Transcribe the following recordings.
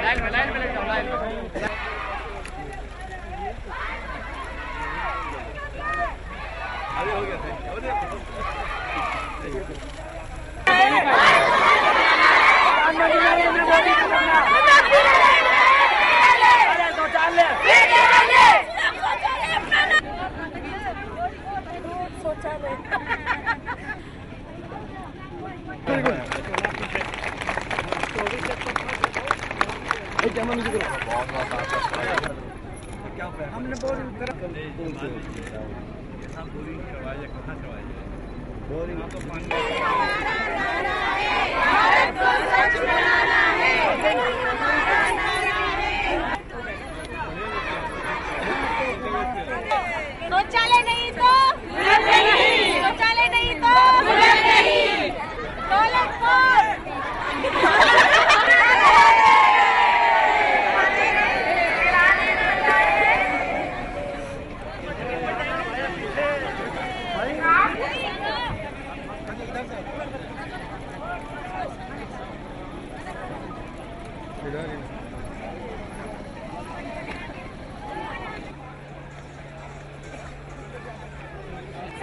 Line में लग जाओ, लाइन में। अभी हो गया हमने बोरिंग करवाया, कहाँ करवाया बोरिंग तो पानी शौचालय नहीं तो शौचालय नहीं तो टॉयलेट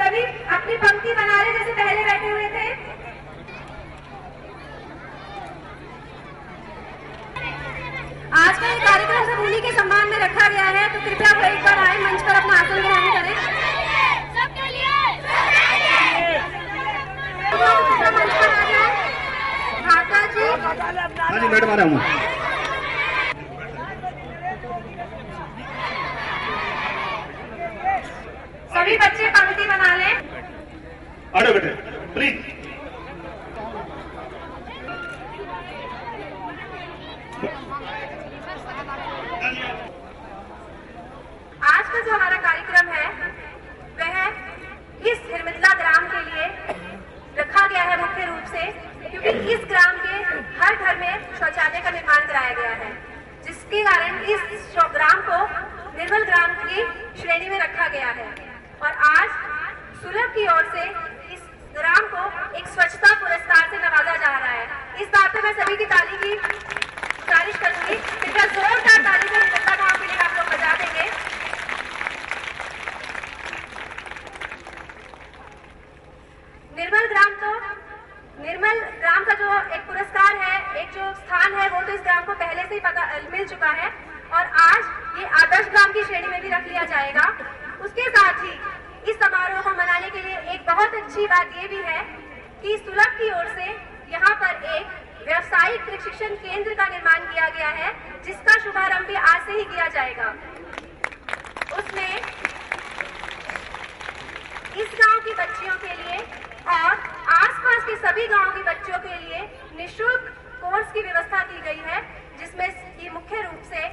सभी अपनी पंक्ति बना रहे जैसे पहले बैठे हुए थे। आज का ये कार्यक्रम सब उन्हीं के सम्मान में रखा गया है, तो कृपया वो एक बार आए मंच पर अपना आसन ग्रहण करें। सबके लिए मंच पर आ जाए। भाषा जी, हाँ जी मैडम आ रहा हूँ। सभी बच्चे पंक्ति बना लें। अरे बेटे प्लीज। आज का जो हमारा कार्यक्रम है वह इस हिरमितला ग्राम के लिए रखा गया है मुख्य रूप से, क्योंकि इस ग्राम के हर घर में शौचालय का निर्माण कराया गया है, जिसके कारण इस ग्राम को निर्मल ग्राम की श्रेणी में रखा गया है। और आज सुलभ की ओर से इस ग्राम को एक स्वच्छता पुरस्कार से नवाजा जा रहा है। इस बात पे मैं सभी की ताली की गुजारिश करूंगी। कृपया जोरदार ताली से हिरमितला गांव के लिए आप लोग बजा देंगे। निर्मल ग्राम का जो एक पुरस्कार है, एक जो स्थान है, वो तो इस ग्राम को पहले से ही मिल चुका है और आज ये आदर्श ग्राम की श्रेणी में भी रख लिया जाएगा। उसके साथ ही इस समारोह को मनाने के लिए एक बहुत अच्छी बात ये भी है कि सुलभ की ओर से यहाँ पर एक व्यावसायिक प्रशिक्षण केंद्र का निर्माण किया गया है, जिसका शुभारंभ भी आज से ही किया जाएगा। उसमें इस गांव की बच्चियों के लिए और आसपास के सभी गांवों के बच्चों के लिए निःशुल्क कोर्स की व्यवस्था की गई है, जिसमें की मुख्य रूप से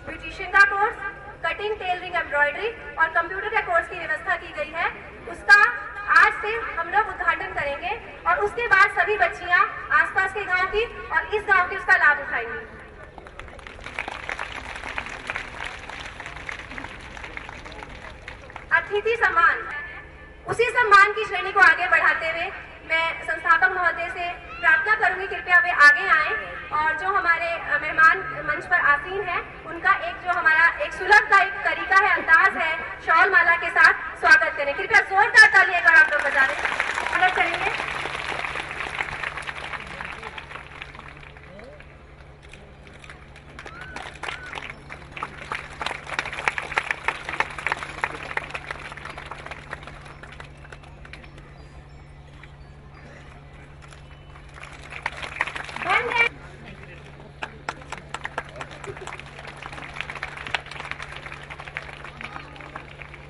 ब्यूटिशियन का कोर्स, कटिंग, टेलरिंग, एम्ब्रॉयडरी और कंप्यूटर के कोर्स की व्यवस्था की गई है। उसका आज से हम लोग उद्घाटन करेंगे और उसके बाद सभी बच्चियां आसपास के गांव की और इस गांव की उसका लाभ उठाएंगी। अतिथि सम्मान, उसी सम्मान की श्रेणी को आगे बढ़ाते हुए मैं संस्थापक महोदय से प्रार्थना करूंगी कृपया वे आगे आएं और जो हमारे मेहमान मंच पर आसीन हैं उनका एक जो हमारा एक सुलभ का एक तरीका है, अंदाज है, शॉल माला के साथ स्वागत करें। कृपया जोरदार ताली एक बार आप लोग बजा दें। स्वागत करेंगे।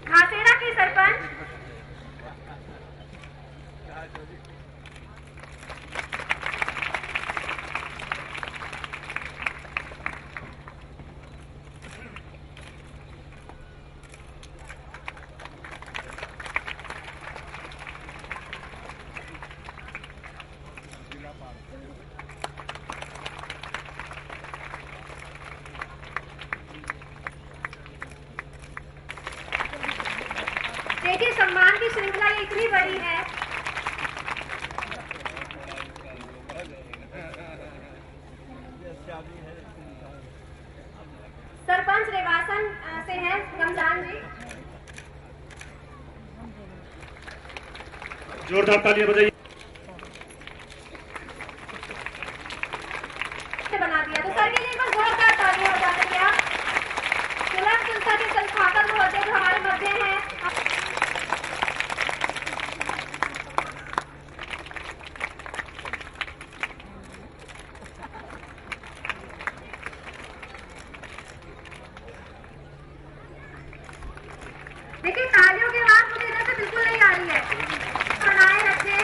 घासेड़ा की सरपंच जोरदार तालियां बजाइए। बना दिया तो सर के लिए एक बार जोरदार तालियां हो जाने क्या। सुलभ संस्था के संस्थापक महोदय जो हमारे मध्य हैं। देखिए तालियों की आवाज मुझे इधर से बिल्कुल नहीं आ रही है। बनाए रखे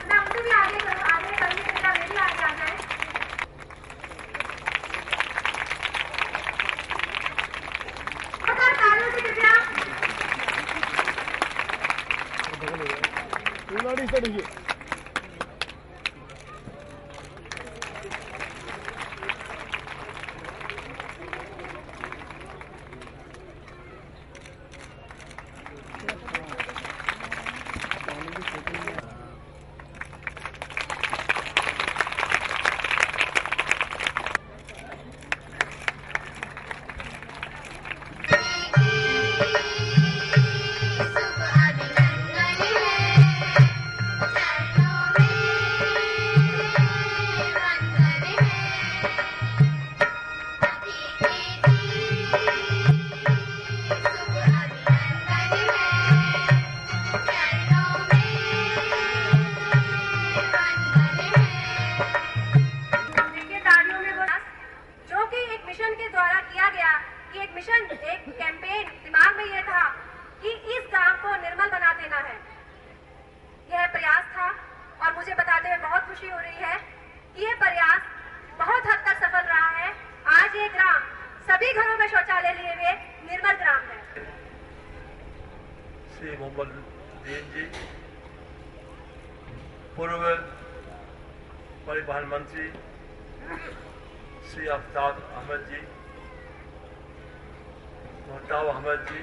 मैं उनसे भी आगे करूँगी मेरा वे भी आगे आ जाए। तालियों से कृपया एक कैंपेन दिमाग में यह था कि इस गांव को निर्मल बना देना है। यह प्रयास था और मुझे बताते हुए बहुत खुशी हो रही है कि यह प्रयास बहुत हद तक सफल रहा है। आज ये ग्राम सभी घरों में शौचालय लिए हुए निर्मल ग्राम है। श्री मोहम्मद दीन जी, पूर्व परिवहन मंत्री श्री आफ्ताब अहमद जी, मोहताब अहमद जी,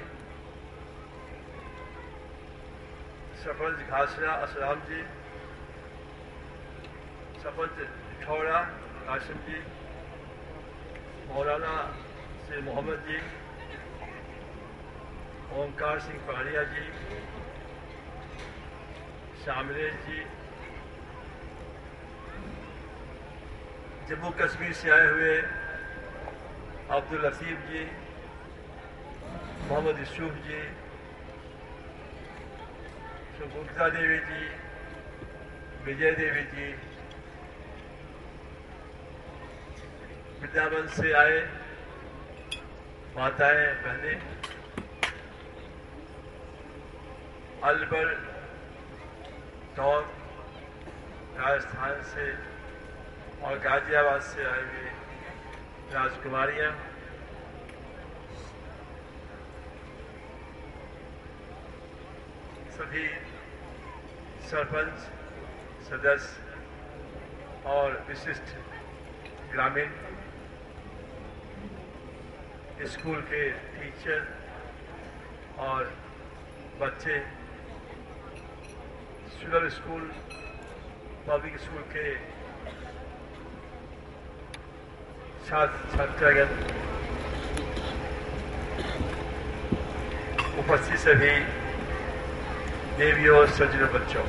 सरपंच घासरा असलाम जी, सरपंच ठौड़ा कासिम जी, मौलाना श्री मोहम्मद जी, ओंकार सिंह पहाड़िया जी, शामिलेश जी, जम्मू कश्मीर से आए हुए अब्दुल लतीफ जी, मोहम्मद यूसुफ जी, सुगुप्ता देवी जी, विजय देवी जी, वृंदावन से आए माताएं बहनें, अलवर टॉन राजस्थान से और गाजियाबाद से आए हुए राजकुमारियां, सभी सरपंच सदस्य और विशिष्ट ग्रामीण स्कूल के टीचर और बच्चे, सुलभ स्कूल पब्लिक स्कूल के छात्र छात्रागण, उपस्थित सभी देवियों और सज्जनों बच्चों,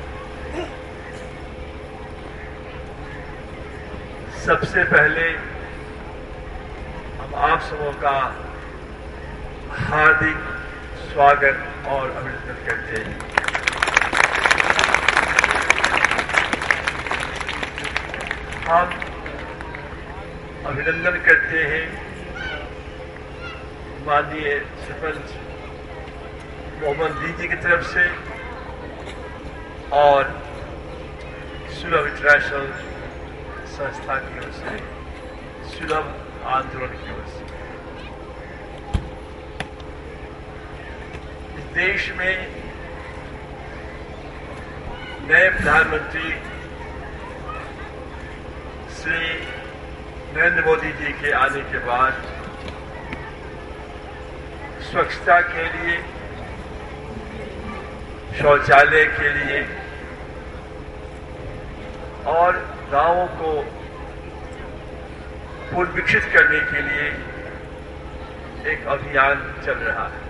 सबसे पहले हम आप सबों का हार्दिक स्वागत और अभिनंदन करते हैं। हम अभिनंदन करते हैं माननीय सरपंच मोहम्मद दी जी की तरफ से और सुलभ इंटरनेशनल संस्था की ओर से, सुलभ आंदोलन की ओर से। इस देश में नए प्रधानमंत्री श्री नरेंद्र मोदी जी के आने के बाद स्वच्छता के लिए शौचालय के लिए और गांवों को पुनर्विकसित करने के लिए एक अभियान चल रहा है।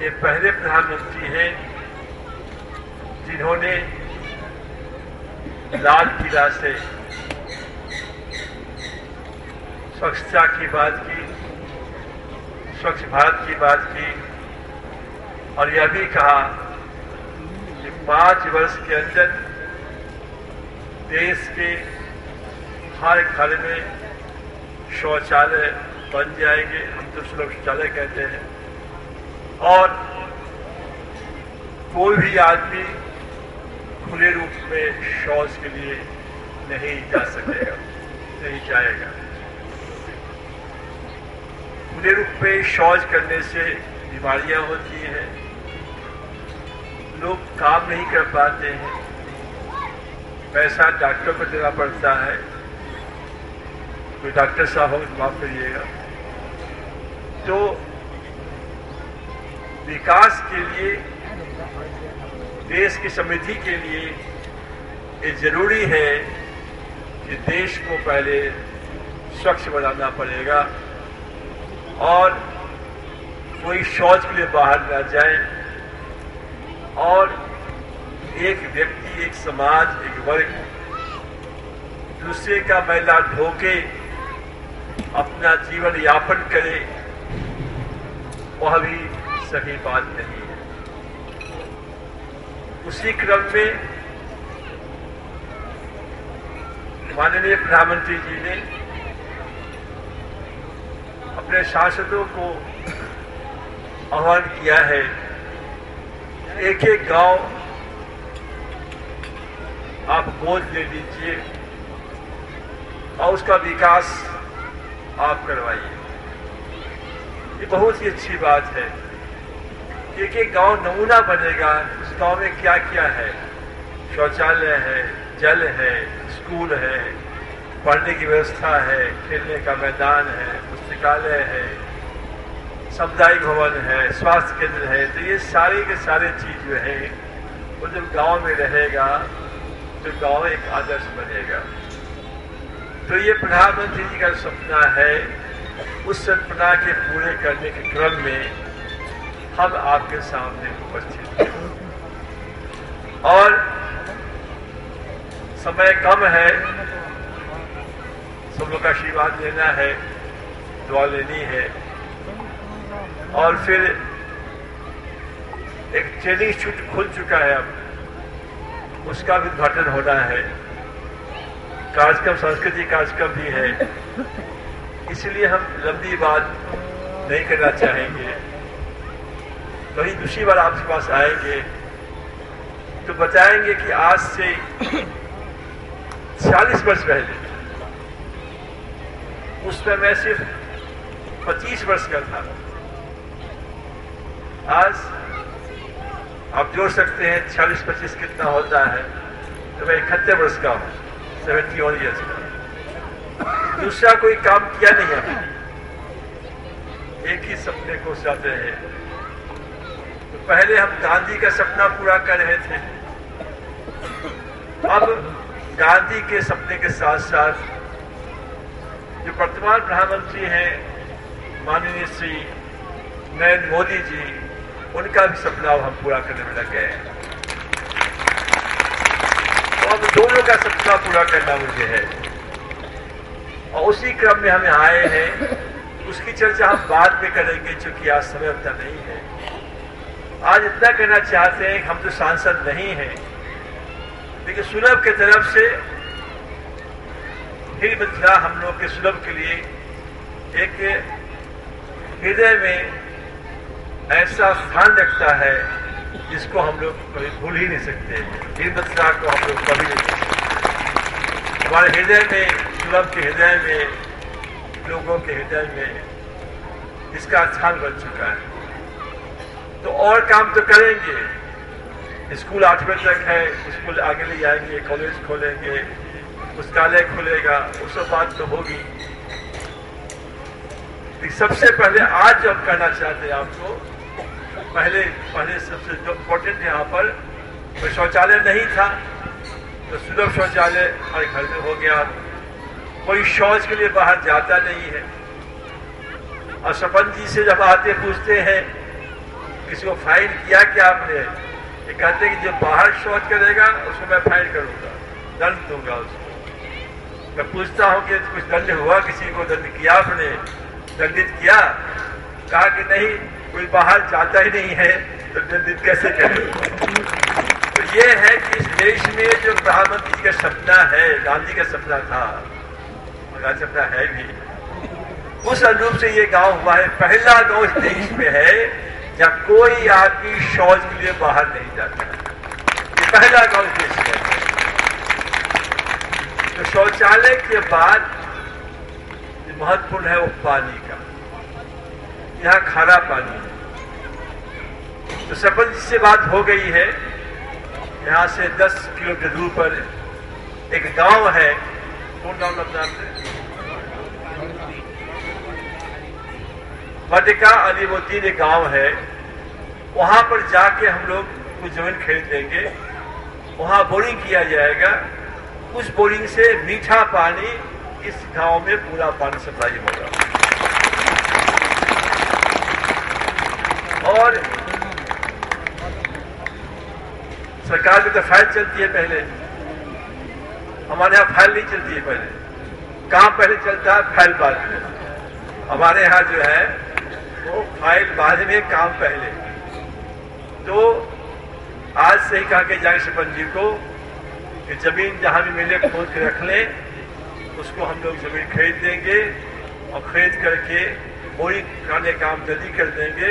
ये पहले प्रधानमंत्री हैं जिन्होंने लाल किला से स्वच्छता की बात की, स्वच्छ भारत की बात की और यह भी कहा कि 5 वर्ष के अंदर देश के हर घर में शौचालय बन जाएंगे। हम तो सुलभ शौचालय कहते हैं। और कोई भी आदमी खुले रूप में शौच के लिए नहीं जा सकेगा, नहीं जाएगा। खुले रूप में शौच करने से बीमारियां होती हैं, लोग काम नहीं कर पाते हैं, पैसा डॉक्टर को देना पड़ता है। कोई डॉक्टर साहब हो माफ करिएगा। तो विकास के लिए, देश की समृद्धि के लिए ये जरूरी है कि देश को पहले स्वच्छ बनाना पड़ेगा और कोई शौच के लिए बाहर न जाए और एक व्यक्ति, एक समाज, एक वर्ग दूसरे का मैला ढोके अपना जीवन यापन करे, वह भी सही बात नहीं है। उसी क्रम में माननीय प्रधानमंत्री जी ने अपने सांसदों को आह्वान किया है, एक एक गांव आप गोद ले लीजिए और उसका विकास आप करवाइए। ये बहुत ही अच्छी बात है। एक एक गांव नमूना बनेगा, उस गांव में क्या क्या है, शौचालय है, जल है, स्कूल है, पढ़ने की व्यवस्था है, खेलने का मैदान है, पुस्तकालय है, सामुदायिक भवन है, स्वास्थ्य केंद्र है। तो ये सारे के सारे चीज जो है वो जब गांव में रहेगा तो गांव एक आदर्श बनेगा। तो ये प्रधानमंत्री जी का सपना है, उस सपना के पूरे करने के क्रम में हम आपके सामने उपस्थित हैं और समय कम है, सब लोग का आशीर्वाद लेना है, दुआ लेनी है और फिर एक ट्रेनिंग इंस्टीट्यूट खुल चुका है, अब उसका भी उद्घाटन होना है। कार्यक्रम, सांस्कृतिक कार्यक्रम भी है, इसलिए हम लंबी बात नहीं करना चाहेंगे। वही दूसरी बार आपके पास आएंगे तो बताएंगे कि आज से 40 वर्ष पहले, उसमें मैं सिर्फ 25 वर्ष का था, आज आप जोड़ सकते हैं 40-25 कितना होता है, तो मैं 71 वर्ष का हूं, 71 ईयर्स का। दूसरा कोई काम किया नहीं है, एक ही सपने को चाहते हैं। तो पहले हम गांधी का सपना पूरा कर रहे थे, अब गांधी के सपने के साथ साथ जो वर्तमान प्रधानमंत्री हैं माननीय श्री नरेंद्र मोदी जी, उनका भी सपना हम पूरा करने में लग गए हैं। तो अब दोनों का सपना पूरा करना मुझे है और उसी क्रम में हमें आए हैं। उसकी चर्चा हम बाद में करेंगे क्योंकि आज समय उतना नहीं है। आज इतना कहना चाहते हैं कि हम तो सांसद नहीं हैं, लेकिन सुलभ की तरफ से फिर मिथिला हम लोग के सुलभ के लिए एक हृदय में ऐसा स्थान रखता है जिसको हम लोग कभी भूल ही नहीं सकते। फिर मिथिला को हम लोग कभी नहीं सकते। हमारे हृदय में, सुलभ के हृदय में, लोगों के हृदय में इसका स्थान बन चुका है। तो और काम तो करेंगे। स्कूल 8 बजे तक है, स्कूल आगे ले जाएंगे, कॉलेज खोलेंगे, पुस्तकालय खुलेगा, उस सब बात तो होगी। सबसे पहले आज जो हम करना चाहते हैं आपको, पहले सबसे जो इम्पोर्टेंट यहाँ पर कोई शौचालय नहीं था, तो सुलभ शौचालय हर घर में हो गया। कोई शौच के लिए बाहर जाता नहीं है। और सरपंच जी से जब आते पूछते हैं किसी को फाइन किया क्या आपने, ये कहते हैं कि जो बाहर शौच करेगा उसको मैं फाइन करूंगा, दंड दूंगा उसको। मैं पूछता हूं कि कुछ दंड हुआ, किसी को दंड किया आपने, दंडित किया? कहा कि नहीं, कोई बाहर जाता ही नहीं है तो दंडित कैसे करें। तो ये है कि इस देश में जो प्रधानमंत्री जी का सपना है, गांधी का सपना था, गांधी सपना है भी, उस अनुरूप से ये गांव हुआ है। पहला गांव इस देश में है जहाँ कोई आदमी शौच के लिए बाहर नहीं जाता। ये पहला गांव इस देश में है। तो शौचालय के बाद महत्वपूर्ण है वो पानी का। यहाँ खारा पानी है। तो सरपंच जी से बात हो गई है। यहाँ से 10 किलोमीटर दूर पर एक गांव है, कौन गांव अपना बटिका अलीमुद्दीन एक गांव है। वहां पर जाके हम लोग कुछ जमीन खरीद लेंगे, वहां बोरिंग किया जाएगा। उस बोरिंग से मीठा पानी इस गांव में पूरा पानी सप्लाई होगा। और सरकार की तो फाइल चलती है पहले, हमारे यहाँ फाइल नहीं चलती है पहले। काम पहले चलता है, फाइल बाद में। हमारे यहाँ जो है वो फाइल बाद में, काम पहले। तो आज से ही कहा के जाए सरपंच जी को कि जमीन जहां भी मिले खोद के रख लें, उसको हम लोग जमीन खरीद देंगे और खरीद करके बोरिंग कराने का काम जल्दी कर देंगे।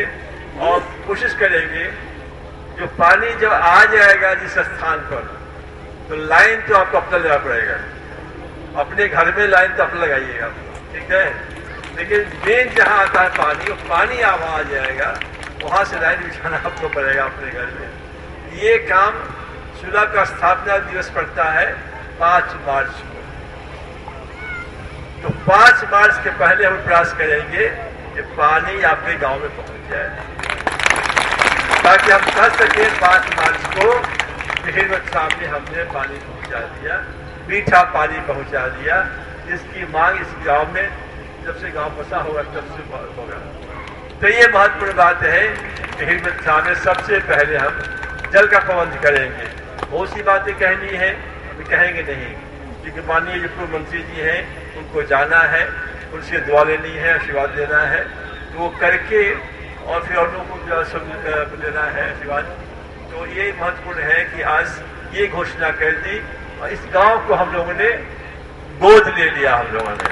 और कोशिश करेंगे जो पानी जब आ जाएगा जिस स्थान पर, तो लाइन तो आपको अपना लगाना पड़ेगा। अपने घर में लाइन तो अपना लगाइएगा, ठीक है। लेकिन मेन जहां आता है पानी, वो पानी आ जाएगा, वहां से लाइन बिछाना आपको पड़ेगा अपने घर में। ये काम सुलभ का स्थापना दिवस पड़ता है 5 मार्च को। तो 5 मार्च के पहले हम प्रयास करेंगे कि पानी आपके गांव में पहुंच जाए, ताकि हम कह सके 5 मार्च को हिम्मत सामने हमने पानी पहुंचा दिया, मीठा पानी पहुंचा दिया, जिसकी मांग इस गांव में जब से गांव बसा होगा तब से होगा। तो ये महत्वपूर्ण बात है कि हिम्मत सामने सबसे पहले हम जल का प्रबंध करेंगे। बहुत सी बातें कहनी है, अभी कहेंगे नहीं, क्योंकि माननीय जो पूर्व मंत्री जी हैं उनको जाना है, उनसे दुआ लेनी है, आशीर्वाद देना है। तो वो करके और फिर और लोगों को लेना है आशीर्वाद। तो ये महत्वपूर्ण है कि आज ये घोषणा कर दी और इस गांव को हम लोगों ने गोद ले लिया। हम लोगों ने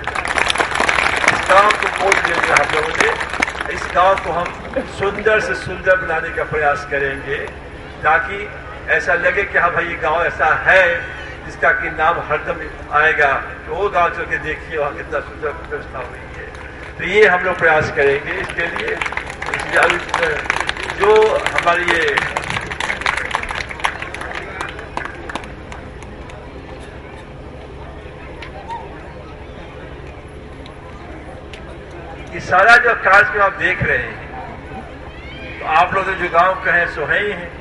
इस गांव को गोद ले लिया। हम लोगों ने इस गांव को हम सुंदर से सुंदर बनाने का प्रयास करेंगे, ताकि ऐसा लगे कि हाँ भाई ये गांव ऐसा है जिसका कि नाम हरदम आएगा। तो वो गांव चल के देखिए वहाँ कितना सुंदर व्यवस्था हुई है। तो ये हम लोग प्रयास करेंगे इसके लिए। इसलिए अभी जो हमारी ये सारा जो कार्यक्रम आप देख रहे हैं, तो आप लोग जो गांव के हैं सो है ही हैं।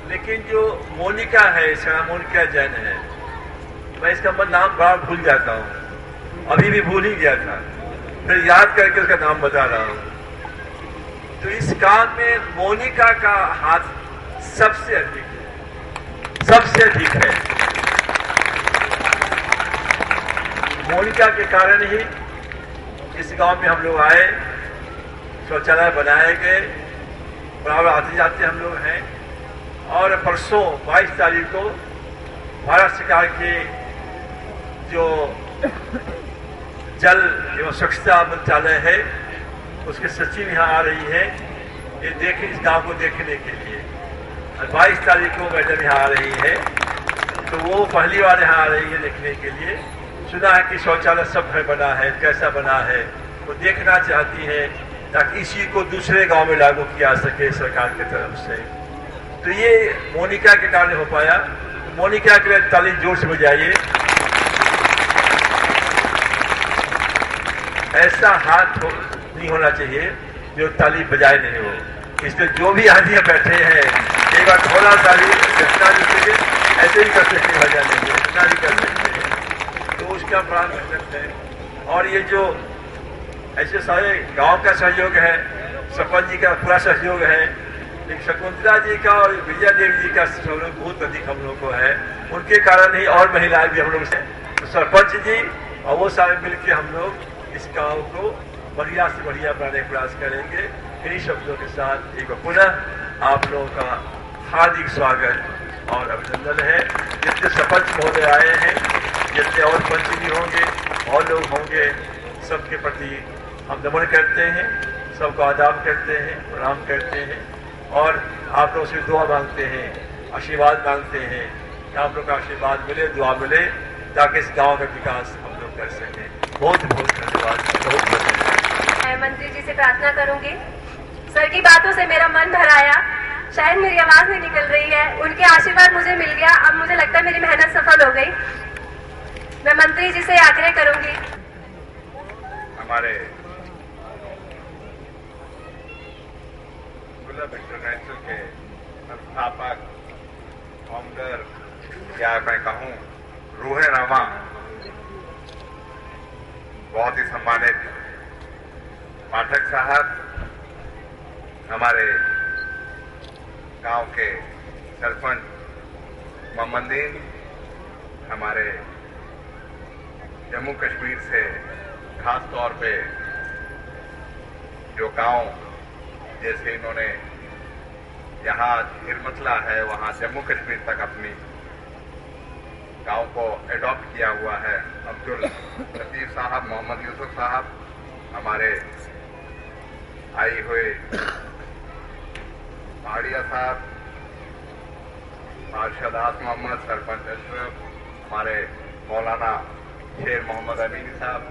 लेकिन जो मोनिका है, इसका मोनिका जैन है, मैं इसका नाम बड़ा भूल जाता हूँ, अभी भी भूल ही गया था, फिर याद करके उसका नाम बता रहा हूँ। तो इस काम में मोनिका का हाथ सबसे अधिक है, सबसे अधिक है। मोनिका के कारण ही इस गांव में हम लोग आए, शौचालय बनाए गए, बराबर आते जाते हम लोग हैं। और परसों 22 तारीख को भारत सरकार के जो जल एवं स्वच्छता मंत्रालय है उसके सचिव यहाँ आ रही है ये इस गांव को देखने के लिए। और 22 तारीख को मैडम यहाँ आ रही है, तो वो पहली बार यहाँ आ रही है देखने के लिए। सुना है कि शौचालय सब घर बना है, कैसा बना है, वो देखना चाहती है ताकि इसी को दूसरे गांव में लागू किया सके सरकार की तरफ से। तो ये मोनिका के कारण हो पाया। तो मोनिका के लिए ताली जोर से बजाइए। ऐसा हाथ नहीं होना चाहिए जो ताली बजाए नहीं हो। इसलिए जो भी आदमी बैठे हैं एक बार थोड़ा ताली जितना भी सके ऐसे ही कर सकते हैं, वजह नहीं इतना भी कर सकते हैं, तो उसका बड़ा मेहनत है। और ये जो ऐसे सारे गांव का सहयोग है, सरपंच जी का पूरा सहयोग है, लेकिन शकुंतला जी का और विजया देवी जी का सहयोग बहुत अधिक हम लोग को है। उनके कारण ही और महिलाएं भी हम लोग से, तो सरपंच जी और वो सारे मिलकर हम लोग इस गांव को बढ़िया से बढ़िया बनाने का प्रयास करेंगे। इन्हीं शब्दों के साथ एक बार पुनः आप लोगों का हार्दिक स्वागत और अभिनंदन है। जितने सरपंच महोदय आए हैं, जितने और पंच भी होंगे और लोग होंगे, सबके प्रति हम नमन करते हैं, सबको आदाब करते हैं, प्रणाम करते हैं और आप लोगों से दुआ मांगते हैं, आशीर्वाद मांगते हैं कि आप लोग का आशीर्वाद मिले, दुआ मिले, ताकि इस गांव का विकास हम लोग कर सकें। बहुत बहुत धन्यवाद, बहुत बहुत धन्यवाद। मैं मंत्री जी से प्रार्थना करूंगी। सर की बातों से मेरा मन भर आया, शायद मेरी आवाज नहीं निकल रही है, उनके आशीर्वाद मुझे मिल गया। अब मुझे लगता है मेरी मेहनत सफल हो गई। मैं मंत्री जी से आग्रह करूंगी, हमारे सुलभ इंटरनेशनल के संस्थापक फाउंडर या मैं कहूं रूहे रमा, बहुत ही सम्मानित पाठक साहब, हमारे गांव के सरपंच मोहम्मदीन, हमारे जम्मू कश्मीर से खास तौर पे जो गांव, जैसे इन्होंने यहाँ हिरमतला है वहाँ जम्मू कश्मीर तक अपनी गांव को एडॉप्ट किया हुआ है, अब्दुल लतीफ साहब, मोहम्मद यूसुफ साहब, हमारे आई हुए पहाड़िया साहब, अरशदास मोहम्मद, सरपंच अशरफ, हमारे मौलाना शेर मोहम्मद अमीनी साहब,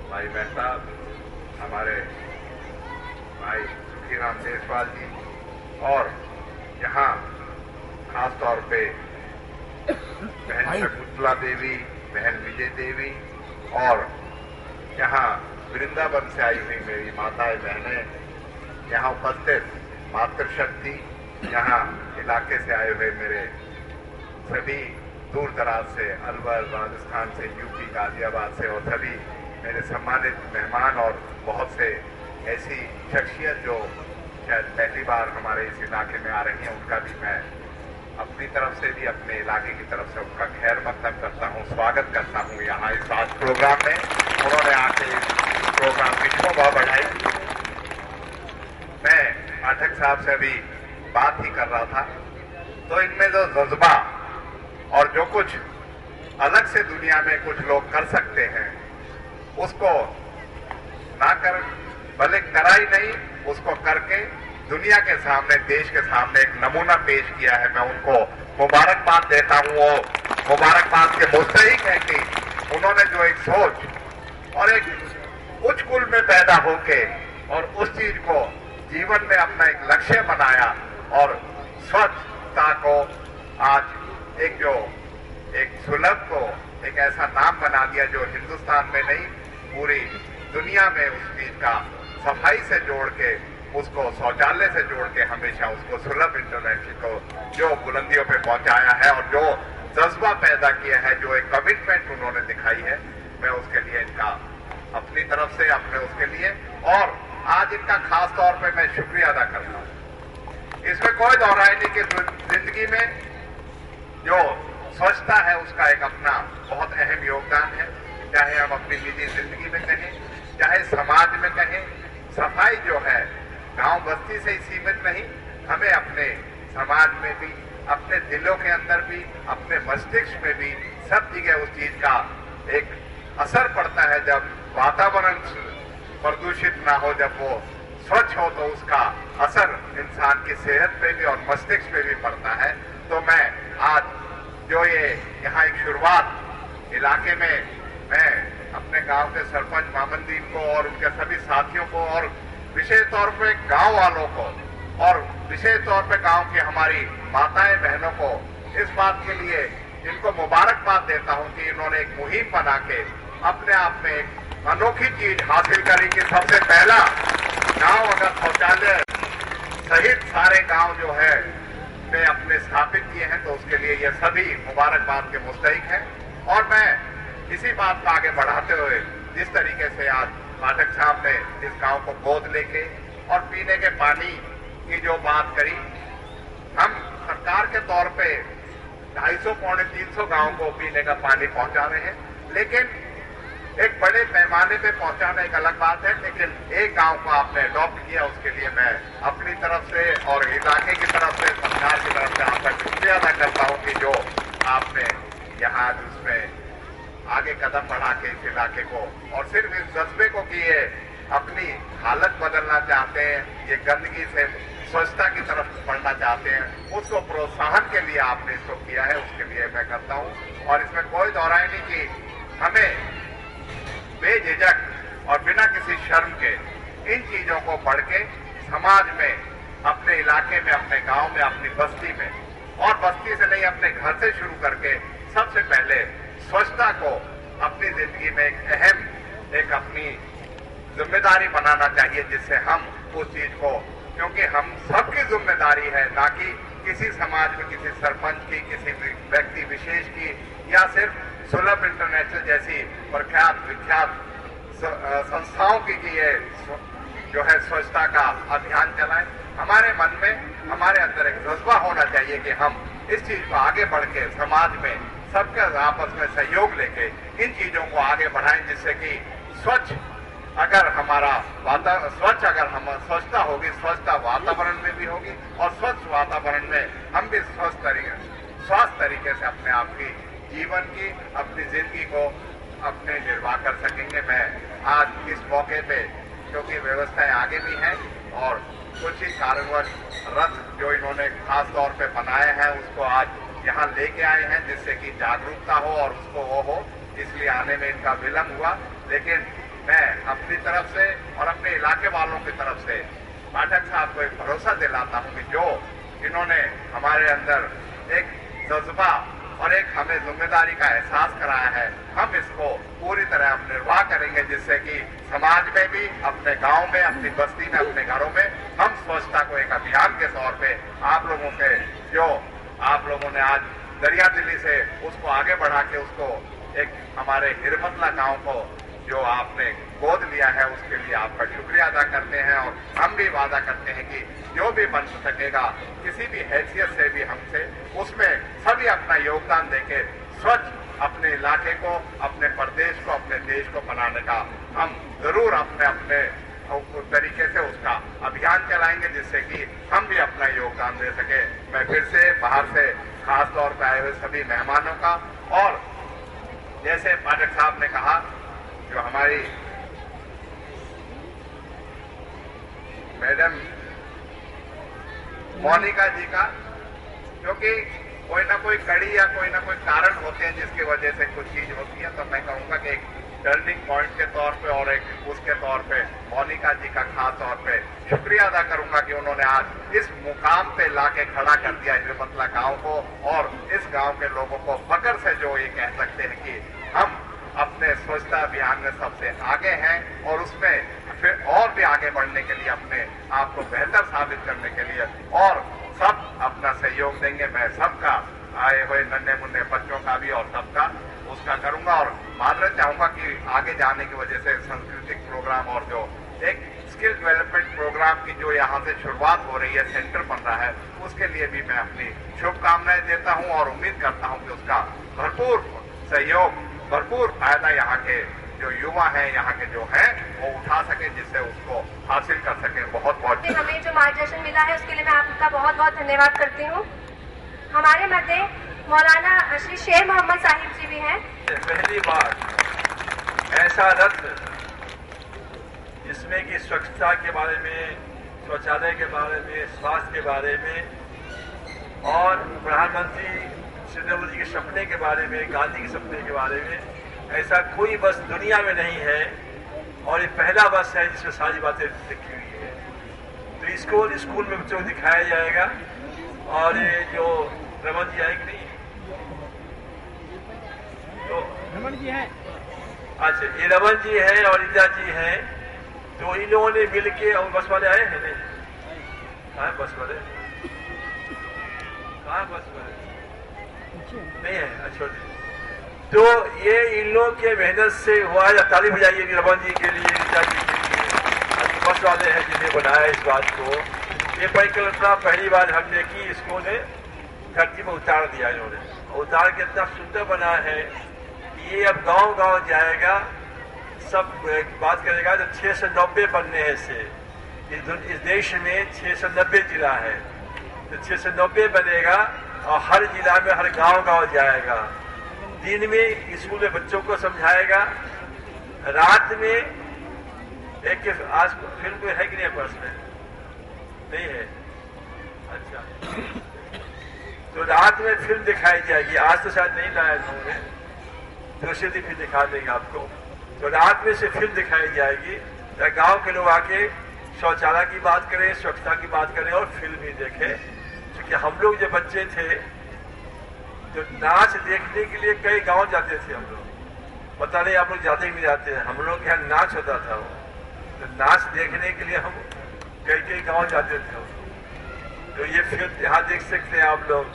भाई मेहताब, हमारे भाई सुखीराम देशवाल जी, और यहाँ खास तौर पे बहन शकुंतला देवी, बहन विजय देवी, और यहाँ वृंदावन से आई हुई मेरी माताएं बहनें, यहाँ उपस्थित मातृशक्ति, यहाँ इलाके से आए हुए मेरे सभी दूर दराज से, अलवर, राजस्थान से, यूपी, गाजियाबाद से, और सभी मेरे सम्मानित मेहमान और बहुत से ऐसी शख्सियत जो शायद पहली बार हमारे इस इलाके में आ रही हैं, उनका भी मैं अपनी तरफ से भी, अपने इलाके की तरफ से उनका खैर मकदम करता हूँ, स्वागत करता हूँ यहाँ इस आज प्रोग्राम में। उन्होंने आके इस प्रोग्राम की शोभा बढ़ाई। मैं पाठक साहब से अभी बात ही कर रहा था, तो इनमें जो जज्बा और जो कुछ अलग से दुनिया में कुछ लोग कर सकते हैं, उसको ना कर, भले करा ही नहीं, उसको करके दुनिया के सामने, देश के सामने एक नमूना पेश किया है। मैं उनको मुबारकबाद देता हूँ। वो मुबारकबाद के मुस्तहिक है कि उन्होंने जो एक सोच और एक उच्च कुल में पैदा होके और उस चीज को जीवन में अपना एक लक्ष्य बनाया और स्वच्छता को आज एक सुलभ को एक ऐसा नाम बना दिया जो हिंदुस्तान में नहीं, पूरी दुनिया में उस चीज का सफाई से जोड़ के, उसको शौचालय से जोड़ के हमेशा उसको सुलभ इंटरनेशनल को जो बुलंदियों पे पहुंचाया है और जो जज्बा पैदा किया है, जो एक कमिटमेंट उन्होंने दिखाई है, मैं उसके लिए इनका अपनी तरफ से, अपने उसके लिए, और आज इनका खास तौर पे मैं शुक्रिया अदा करता हूँ। इसमें कोई दोहराई नहीं कि जिंदगी में जो स्वच्छता है उसका एक अपना बहुत अहम योगदान है, चाहे हम अपनी निजी जिंदगी में कहें, चाहे समाज में कहें। सफाई जो है गांव बस्ती से ही सीमित नहीं, हमें अपने समाज में भी, अपने दिलों के अंदर भी, अपने मस्तिष्क में भी, सब जगह उस चीज का एक असर पड़ता है। जब वातावरण प्रदूषित ना हो, जब वो स्वच्छ हो, तो उसका असर इंसान की सेहत पे भी और मस्तिष्क पे भी पड़ता है। तो मैं आज जो ये यहाँ एक शुरुआत इलाके में, मैं अपने गांव के सरपंच मोहम्मदीन को और उनके सभी साथियों को और विशेष तौर पे गांव वालों को और विशेष तौर पे गांव की हमारी माताएं बहनों को इस बात के लिए इनको मुबारकबाद देता हूं कि इन्होंने एक मुहिम बना के अपने आप में एक अनोखी चीज हासिल करी कि सबसे पहला गांव अगर शौचालय सहित सारे गांव जो है में अपने स्थापित किए हैं तो उसके लिए ये सभी मुबारकबाद के मुस्तहिक हैं। और मैं इसी बात को आगे बढ़ाते हुए जिस तरीके से आज पाठक साहब ने इस गांव को गोद लेके और पीने के पानी की जो बात करी, हम सरकार के तौर पे 250 पौने 300 गांव को पीने का पानी पहुंचा रहे हैं, लेकिन एक बड़े पैमाने पे पहुंचाना एक अलग बात है। लेकिन एक गांव को आपने अडॉप्ट किया, उसके लिए मैं अपनी तरफ से और इलाके की तरफ से, सरकार की तरफ से आपका शुक्रिया अदा करता हूं कि जो आपने यहाँ उसमें आगे कदम बढ़ा के इस इलाके को और सिर्फ इस जज्बे को कि ये अपनी हालत बदलना चाहते हैं, ये गंदगी से स्वच्छता की तरफ बढ़ना चाहते हैं, उसको प्रोत्साहन के लिए आपने इसको किया है, उसके लिए मैं करता हूं। और इसमें कोई दोहराई नहीं कि हमें बेझिझक और बिना किसी शर्म के इन चीजों को बढ़ के समाज में, अपने इलाके में, अपने गांव में, अपनी बस्ती में, और बस्ती से नहीं अपने घर से शुरू करके सबसे पहले स्वच्छता को अपनी जिंदगी में एक अहम, एक अपनी जिम्मेदारी बनाना चाहिए, जिससे हम उस चीज को, क्योंकि हम सबकी जिम्मेदारी है, ना कि किसी समाज में किसी सरपंच की, किसी व्यक्ति विशेष की, या सिर्फ सुलभ इंटरनेशनल जैसी प्रख्यात विख्यात संस्थाओं की कि ये जो है स्वच्छता का अभियान चलाएं। हमारे मन में, हमारे अंदर एक जज्बा होना चाहिए कि हम इस चीज को आगे बढ़ के समाज में सबका आपस में सहयोग लेके इन चीजों को आगे बढ़ाएं, जिससे कि स्वच्छ अगर हमारा स्वच्छ अगर हम स्वच्छता होगी, स्वच्छता वातावरण में भी होगी, और स्वच्छ वातावरण में हम भी स्वास्थ्य तरीके से अपने आप की जीवन की, अपनी जिंदगी को अपने निर्वाह कर सकेंगे। मैं आज इस मौके पे, क्योंकि व्यवस्थाएं आगे भी हैं और कुछ ही कारणवश रथ जो इन्होंने खास तौर पे बनाए हैं उसको आज यहाँ लेके आए हैं, जिससे कि जागरूकता हो और उसको वो हो, इसलिए आने में इनका विलम्ब हुआ। लेकिन मैं अपनी तरफ से और अपने इलाके वालों की तरफ से पाठक साहब को एक भरोसा दिलाता हूं कि जो इन्होंने हमारे अंदर एक जज्बा और एक हमें जिम्मेदारी का एहसास कराया है, हम इसको पूरी तरह हम निर्वाह करेंगे, जिससे कि समाज में भी, अपने गांव में, अपनी बस्ती में, अपने घरों में हम स्वच्छता को एक अभियान के तौर पे आप लोगों के, जो आप लोगों ने आज दरिया दिल्ली से उसको आगे बढ़ा के उसको एक हमारे हिरमतला गांव को जो आपने गोद लिया है, उसके लिए आपका शुक्रिया अदा करते हैं। और हम भी वादा करते हैं कि जो भी बन सकेगा किसी भी हैसियत से भी हमसे, उसमें सभी अपना योगदान देके स्वच्छ अपने इलाके को, अपने प्रदेश को, अपने देश को बनाने का हम जरूर अपने अपने तरीके से उसका अभियान चलाएंगे, जिससे कि हम भी अपना योगदान दे सके। मैं फिर से बाहर से खास तौर पर आए हुए सभी मेहमानों का, और जैसे पाठक साहब ने कहा, जो हमारी मैडम मोनिका जी का, क्योंकि कोई ना कोई कड़ी या कोई ना कोई कारण होते हैं जिसकी वजह से कुछ चीज होती है, तो मैं कहूंगा कि एक टर्निंग पॉइंट के तौर पे और एक उसके तौर पे मोनिका जी का खास तौर पे शुक्रिया अदा करूंगा कि उन्होंने आज इस मुकाम पे लाके खड़ा कर दिया हिरमतला गांव को, और इस गांव के लोगों को फक्र से जो ये कह सकते हैं कि हम अपने स्वच्छता अभियान में सबसे आगे हैं, और उसमें फिर और भी आगे बढ़ने के लिए, अपने आप को बेहतर साबित करने के लिए और सब अपना सहयोग देंगे। मैं सबका, आए हुए नन्हे मुन्ने बच्चों का भी और सबका उसका करूंगा, और माजरत चाहूंगा कि आगे जाने की वजह से सांस्कृतिक प्रोग्राम और जो एक स्किल डेवलपमेंट प्रोग्राम की जो यहाँ से शुरुआत हो रही है, सेंटर बन रहा है, उसके लिए भी मैं अपनी शुभकामनाएं देता हूँ और उम्मीद करता हूँ कि उसका भरपूर सहयोग, भरपूर फायदा यहाँ के जो युवा हैं, यहाँ के जो हैं, वो उठा सके, जिससे उसको हासिल कर सके। बहुत बहुत हमें जो मार्गदर्शन मिला है उसके लिए मैं आपका बहुत बहुत धन्यवाद करती हूँ। हमारे मध्य मौलाना श्री शेर मोहम्मद साहिब जी भी हैं। पहली बार ऐसा रथ जिसमें कि स्वच्छता के बारे में, शौचालय के बारे में, स्वास्थ्य के बारे में और प्रधानमंत्री श्री नरेंद्र मोदी के सपने के बारे में, गांधी के सपने के बारे में, ऐसा कोई बस दुनिया में नहीं है, और ये पहला बस है जिसमें सारी बातें लिखी हुई है। तो इसको स्कूल में बच्चों को दिखाया जाएगा, और ये जो रमन जी आएंगे, नहीं तो रमन जी हैं, अच्छा ये रमन जी हैं और इंदिरा जी हैं, तो इन लोगों ने मिल के, और बस वाले आए हैं नहीं? कहाँ है बस वाले? कहाँ बस वाले? नहीं है, अच्छा। तो ये इन लोगों के मेहनत से हुआ है। ताली बजाइए रमन जी के लिए, रीता जी के लिए। बस वाले हैं जिन्हें बनाया इस बात को। ये परिकल्पना पहली बार हमने की, इसको ने धरती में उतार दिया इन्होंने। उतार के इतना सुंदर बना है कि ये अब गांव गांव जाएगा, सब बात करेगा। तो 690 बनने हैं इसे। इस देश में 690 जिला है, तो 690 बनेगा और हर जिला में हर गांव गांव जाएगा। दिन में स्कूल में बच्चों को समझाएगा, रात में एक आज फिल्म कोई है कि नहीं बस में? नहीं है, अच्छा। तो रात में फिल्म दिखाई जाएगी। आज तो शायद नहीं लाया उन्होंने, दूसरे दिन फिर दिखा देंगे आपको। तो रात में से फिल्म दिखाई जाएगी, तो गांव के लोग आके शौचालय की बात करें, स्वच्छता की बात करें और फिल्म भी देखें। क्योंकि हम लोग जब बच्चे थे तो नाच देखने के लिए कई गांव जाते थे हम लोग। पता नहीं आप लोग जाते ही नहीं जाते हैं, हम लोग यहाँ नाच होता था वो। तो नाच देखने के लिए हम कई कई गांव जाते थे। तो ये फिल्म यहाँ देख सकते हैं आप लोग।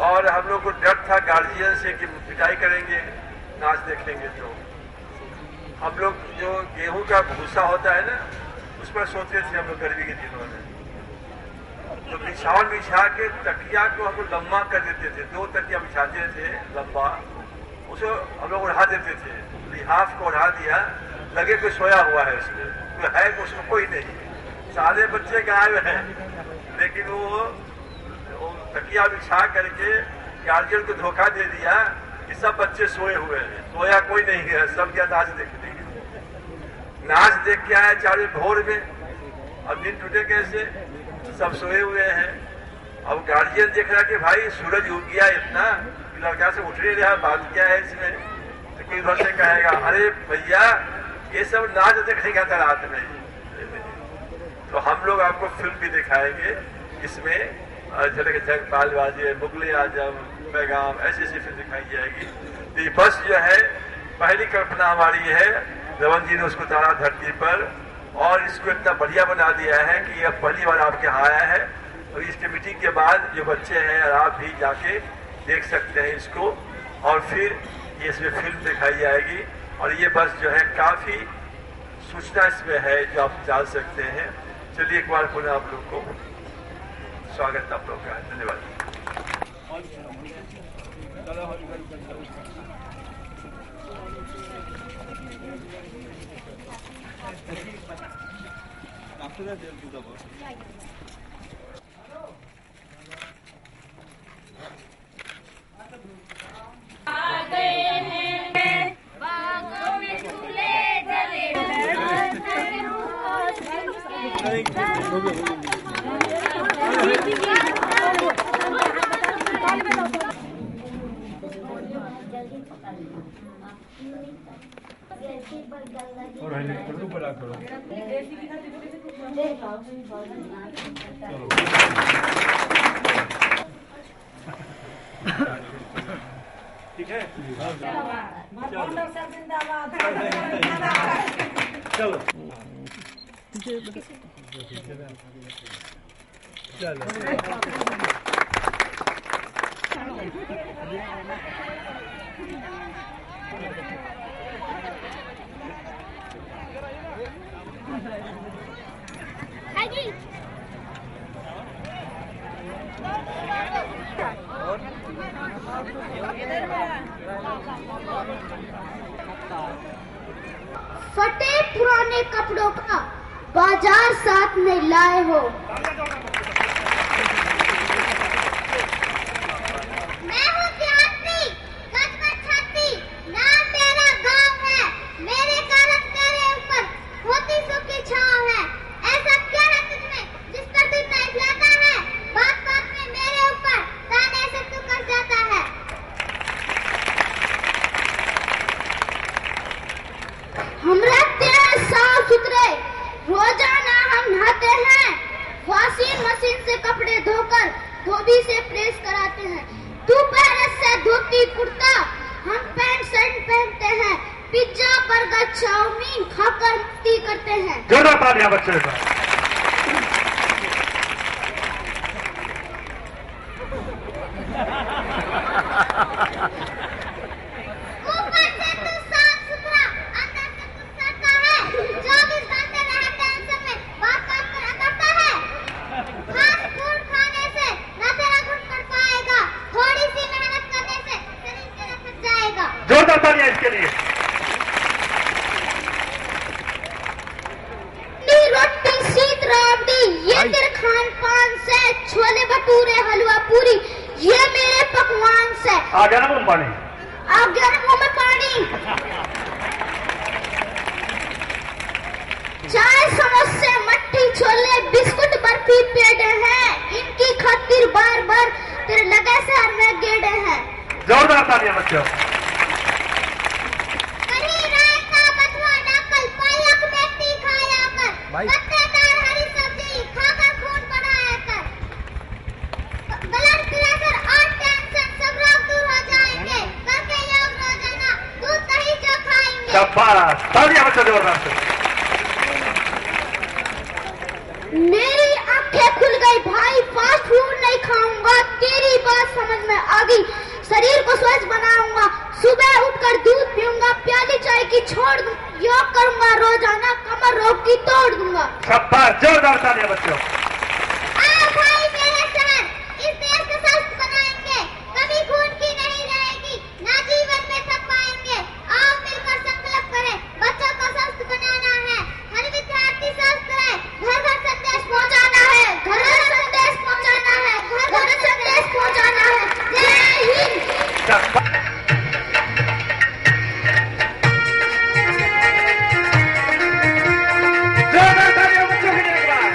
और हम लोग को डर था गार्जियन से कि पिटाई करेंगे नाच देखेंगे। तो हम लोग जो गेहूं का भूसा होता है ना, उस पर सोते थे हम लोग गर्मी के दिनों में। तो बिछावन बिछा के तकिया को हम लोग लंबा कर देते थे। 2 तकिया बिछाते थे लंबा, उसको हम लोग उड़ा देते थे। लिहाफ को उड़ा दिया, लगे कोई सोया हुआ है उसमें, तो है उसको कोई नहीं। सारे बच्चे गायब हैं, लेकिन वो तकिया बिछा करके गार्जियन को धोखा दे दिया कि सब बच्चे सोए हुए हैं। सोया कोई नहीं है, सब क्या नाच देखने के। नाच देख के आया 4 भोर में, अब दिन टूटे कैसे, सब सोए हुए हैं। अब गार्जियन देख रहा कि भाई सूरज उग गया इतना, लड़का से उठ नहीं रहा, बात क्या है इसमें। तो कोई उधर से कहेगा अरे भैया ये सब नाच देखने का था रात में। तो हम लोग आपको फिल्म भी दिखाएंगे, इसमें जगपाल बाजी, मुगले आजम, पैगाम, ऐसी ऐसी फिल्म दिखाई जाएगी। तो ये बस जो है पहली कल्पना हमारी है, रमन जी ने उसको उतारा धरती पर और इसको इतना बढ़िया बना दिया है कि यह पहली बार आपके यहाँ आया है। और इसके मीटिंग के बाद जो बच्चे हैं आप भी जाके देख सकते हैं इसको, और फिर ये इसमें फिल्म दिखाई जाएगी। और ये बस जो है काफी सूचना इसमें है जो आप जान सकते हैं। चलिए एक बार पुनः आप लोग को स्वागत आप लोग का, धन्यवाद। ठीक है, चलो फटे पुराने कपड़ों का बाजार साथ में लाए हो। मैं हूँ देहाती, गज पर छाती, नाम मेरा गाँव है, मेरे कारण तेरे ऊपर होती सुखी छाँव है। ऐसा क्या है तुझमें जिस पर तू इतना इतलाता है, बात बात में मेरे ऊपर ताने से तू कर जाता है। हम रहते हैं साफ सुथरे, रोजाना हम नहाते हैं, वॉशिंग मशीन से कपड़े धोकर धोबी से प्रेस कराते हैं। दोपहर से धोती कुर्ता, हम पैंट शर्ट पहनते हैं, पिज्जा बर्गर चाउमीन खाकर मस्ती करते हैं। जोरदार तालियां बच्चों का। ऊपर से तू साफ सुथरा, अंदर से तू सड़ता है। 24 घंटे रहे टेंशन में, बात बात पर अकड़ता है। फास्ट फूड खाने से न तेरा घुट पड़ पाएगा, थोड़ी सी मेहनत करने से शरीर तेरा थक जाएगा। जोरदार तालियां इसके लिए। रोटी शीत राबड़ी ये तेरे खान पान से, छोले भटूरे हलवा पूरी ये मेरे पकवान से। आ गया ना मुंह पानी। आ गया ना मुंह में पानी। चाय समोसे मट्ठी छोले बिस्कुट बर्फी पेड़े हैं, इनकी खातिर बार बार तेरे लगे शहर में गेड़े हैं। जोरदार तालियां बच्चों। कढ़ी रायता बथुआ नाकल पालक मेथी खाया कर, पत्तेदार हरी सब्जी खाकर खून बढ़ाया कर। ब्लड प्रेशर और टेंशन सब रोग दूर हो जाएंगे, करके योग रोजाना दूध दही जो खाएंगे। शाबाश, तालियां बच्चों जोरदार से। मेरी आंखें खुल गई भाई, फास्ट फूड नहीं खाऊंगा, तेरी बात समझ में आ गई। शरीर को स्वस्थ बनाऊंगा, सुबह उठकर दूध पीऊंगा, प्याली चाय की छोड़ दूं, योग करूंगा रोजाना, कमर रोग की तोड़ दूंगा। शाबाश, जोरदार तालियां बच्चों। आओ भाई मेरे शहर, इस देश को स्वस्थ बनाएंगे, कभी खून की नहीं रहेगी, ना जीवन में थक पाएंगे। आओ मिलकर संकल्प करें, बच्चों को स्वस्थ बनाना है, हर विद्यार्थी स्वस्थ रहे, घर घर संदेश पहुंचाना है, घर घर संदेश पहुंचाना है, घर घर संदेश पहुंचाना है। जय हिंद। शाबाश। जोरदार तालियां बच्चों के लिए एक बार।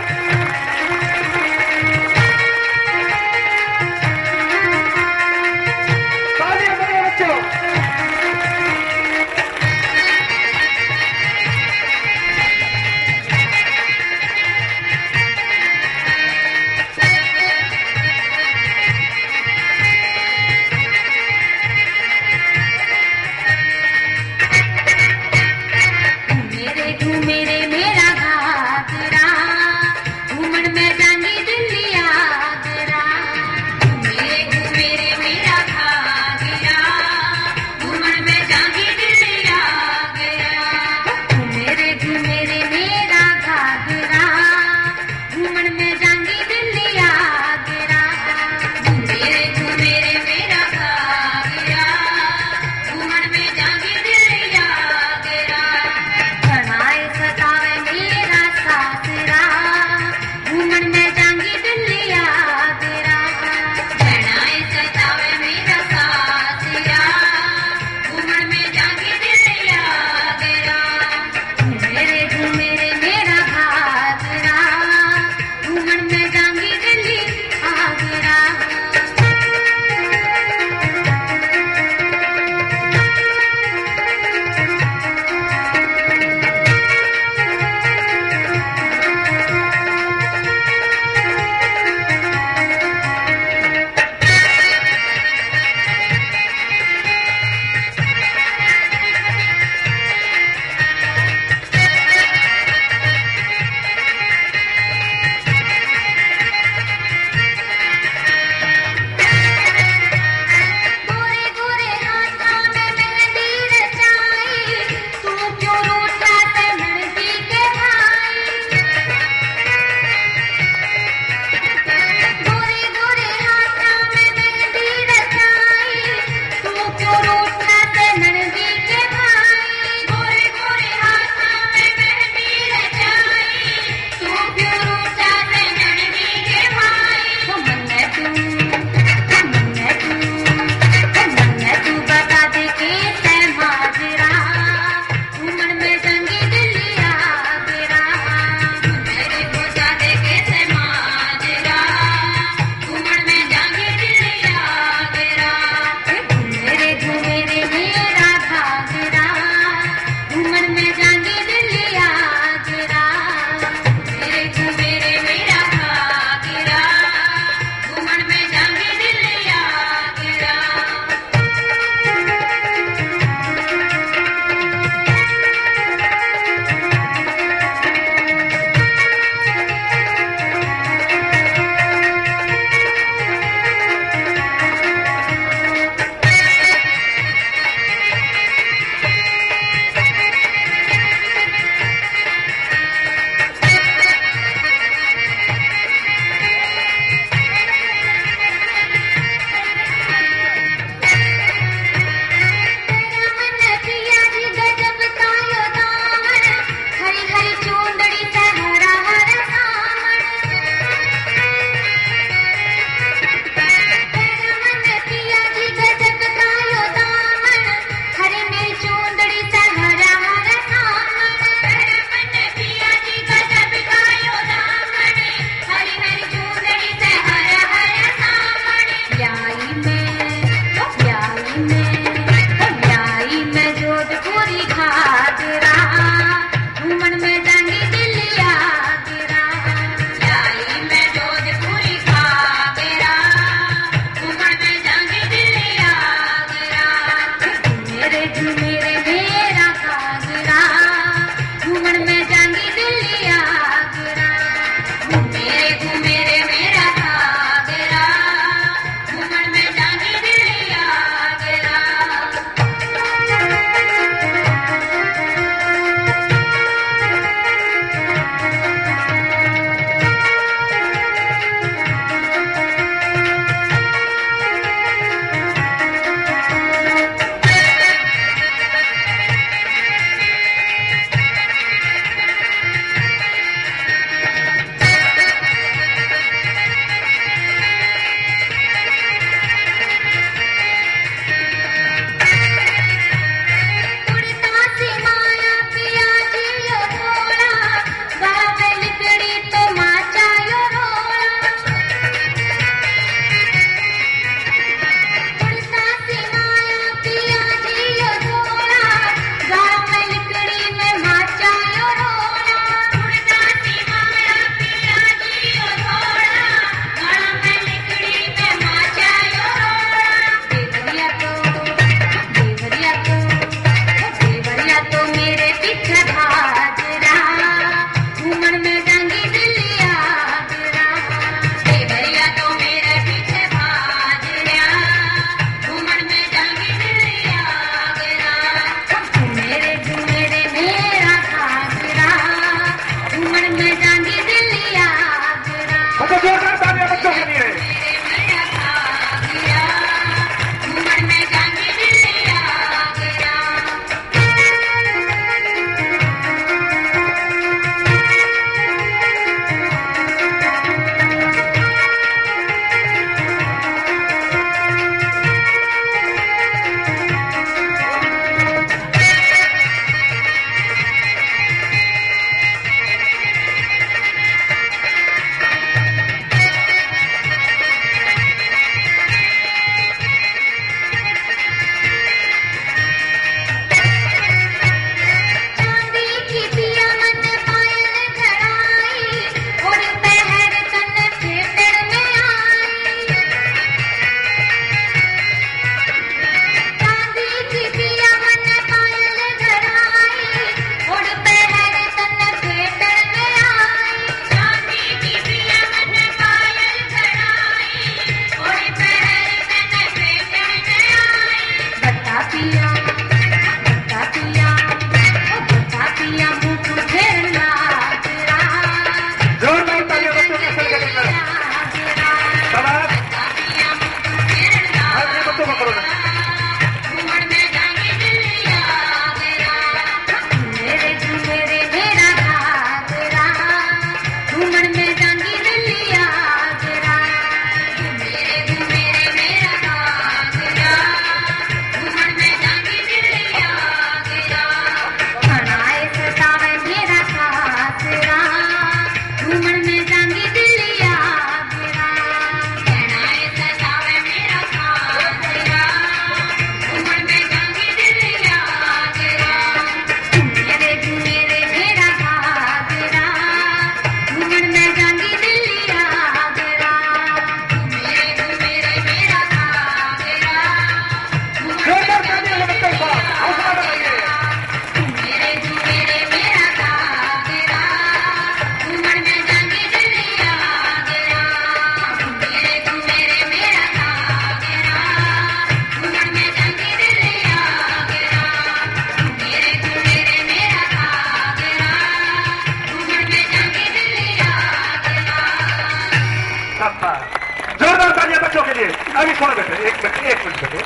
अभी सुनो बेटे, एक मिनट बेटे।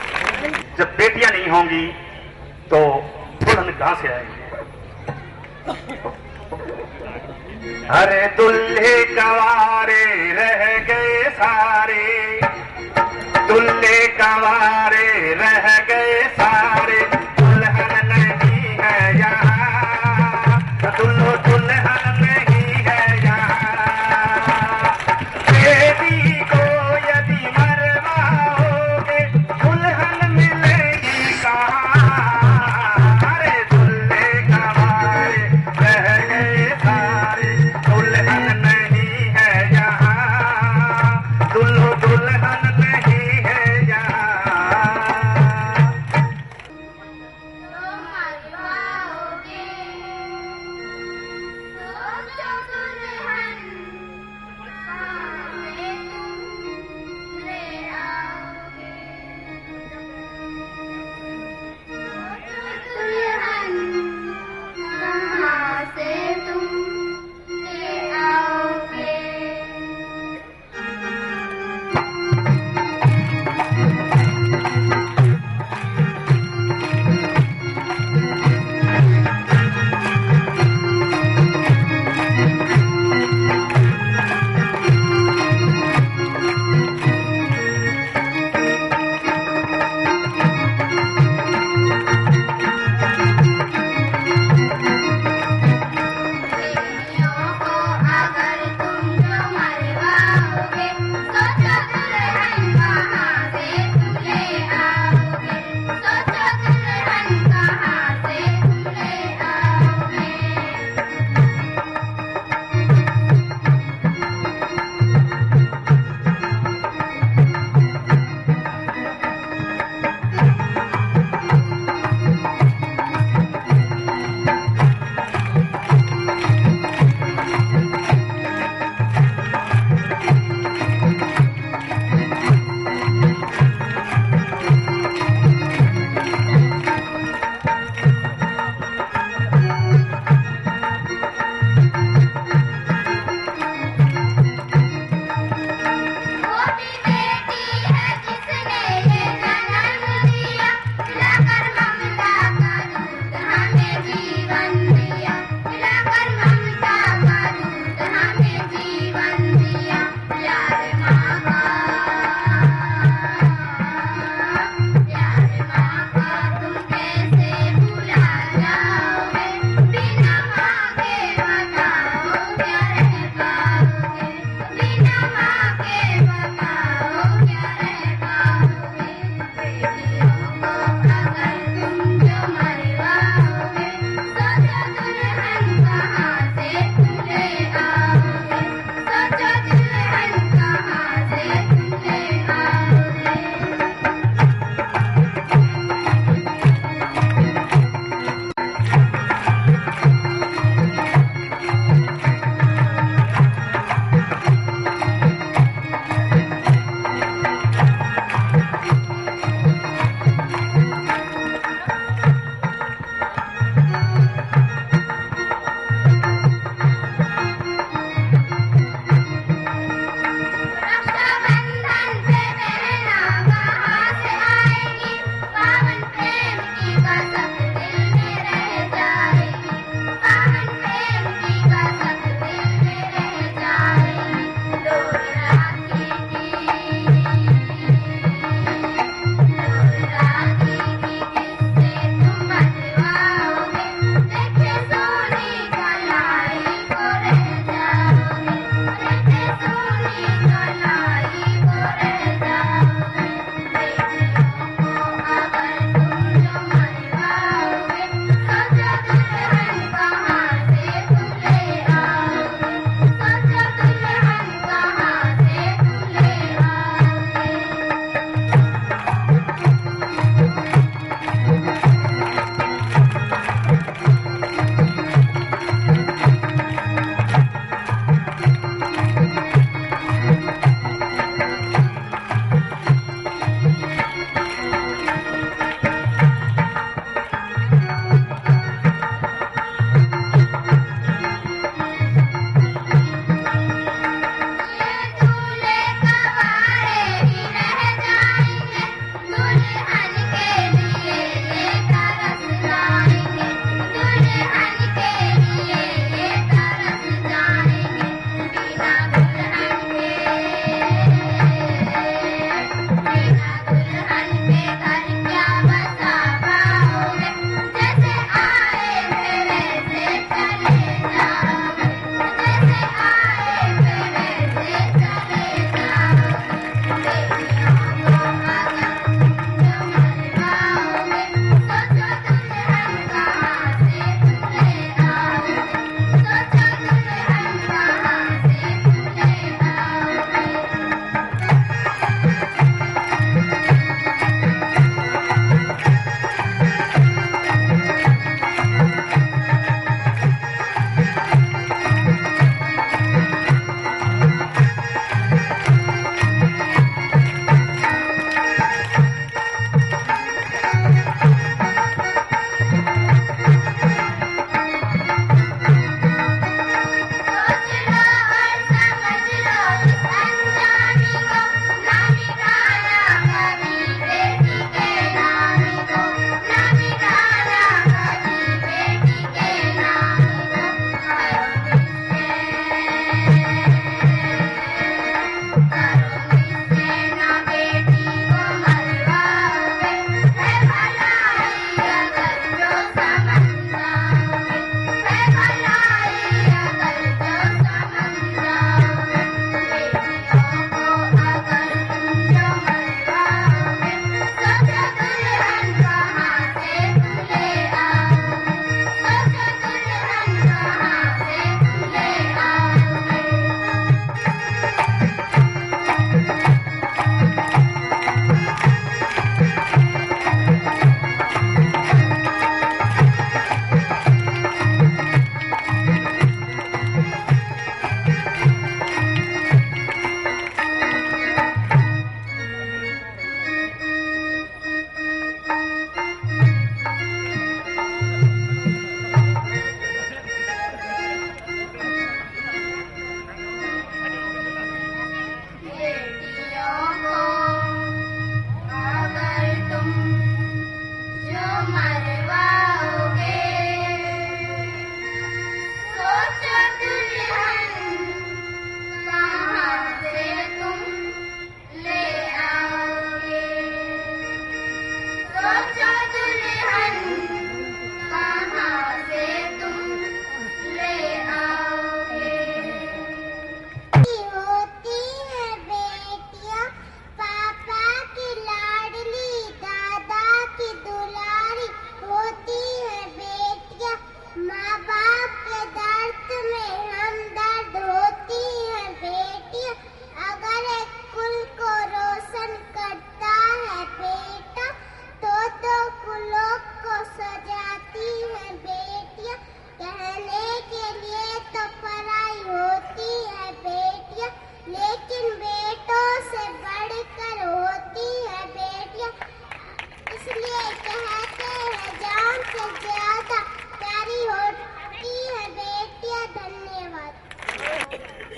जब बेटियां नहीं होंगी तो दुल्हन कहां से आएंगे? अरे दुल्हे कवारे रह गए सारे, दुल्हे कवारे रह गए सारे, दुल्हन नहीं है यहाँ, दुल्हन नहीं है यहाँ। देवी को यदि मरवाओगे दुल्हन मिलेगी कहाँ? अरे दुल्हे कवारे रह गए सारे, दुल्हन नहीं है यहाँ,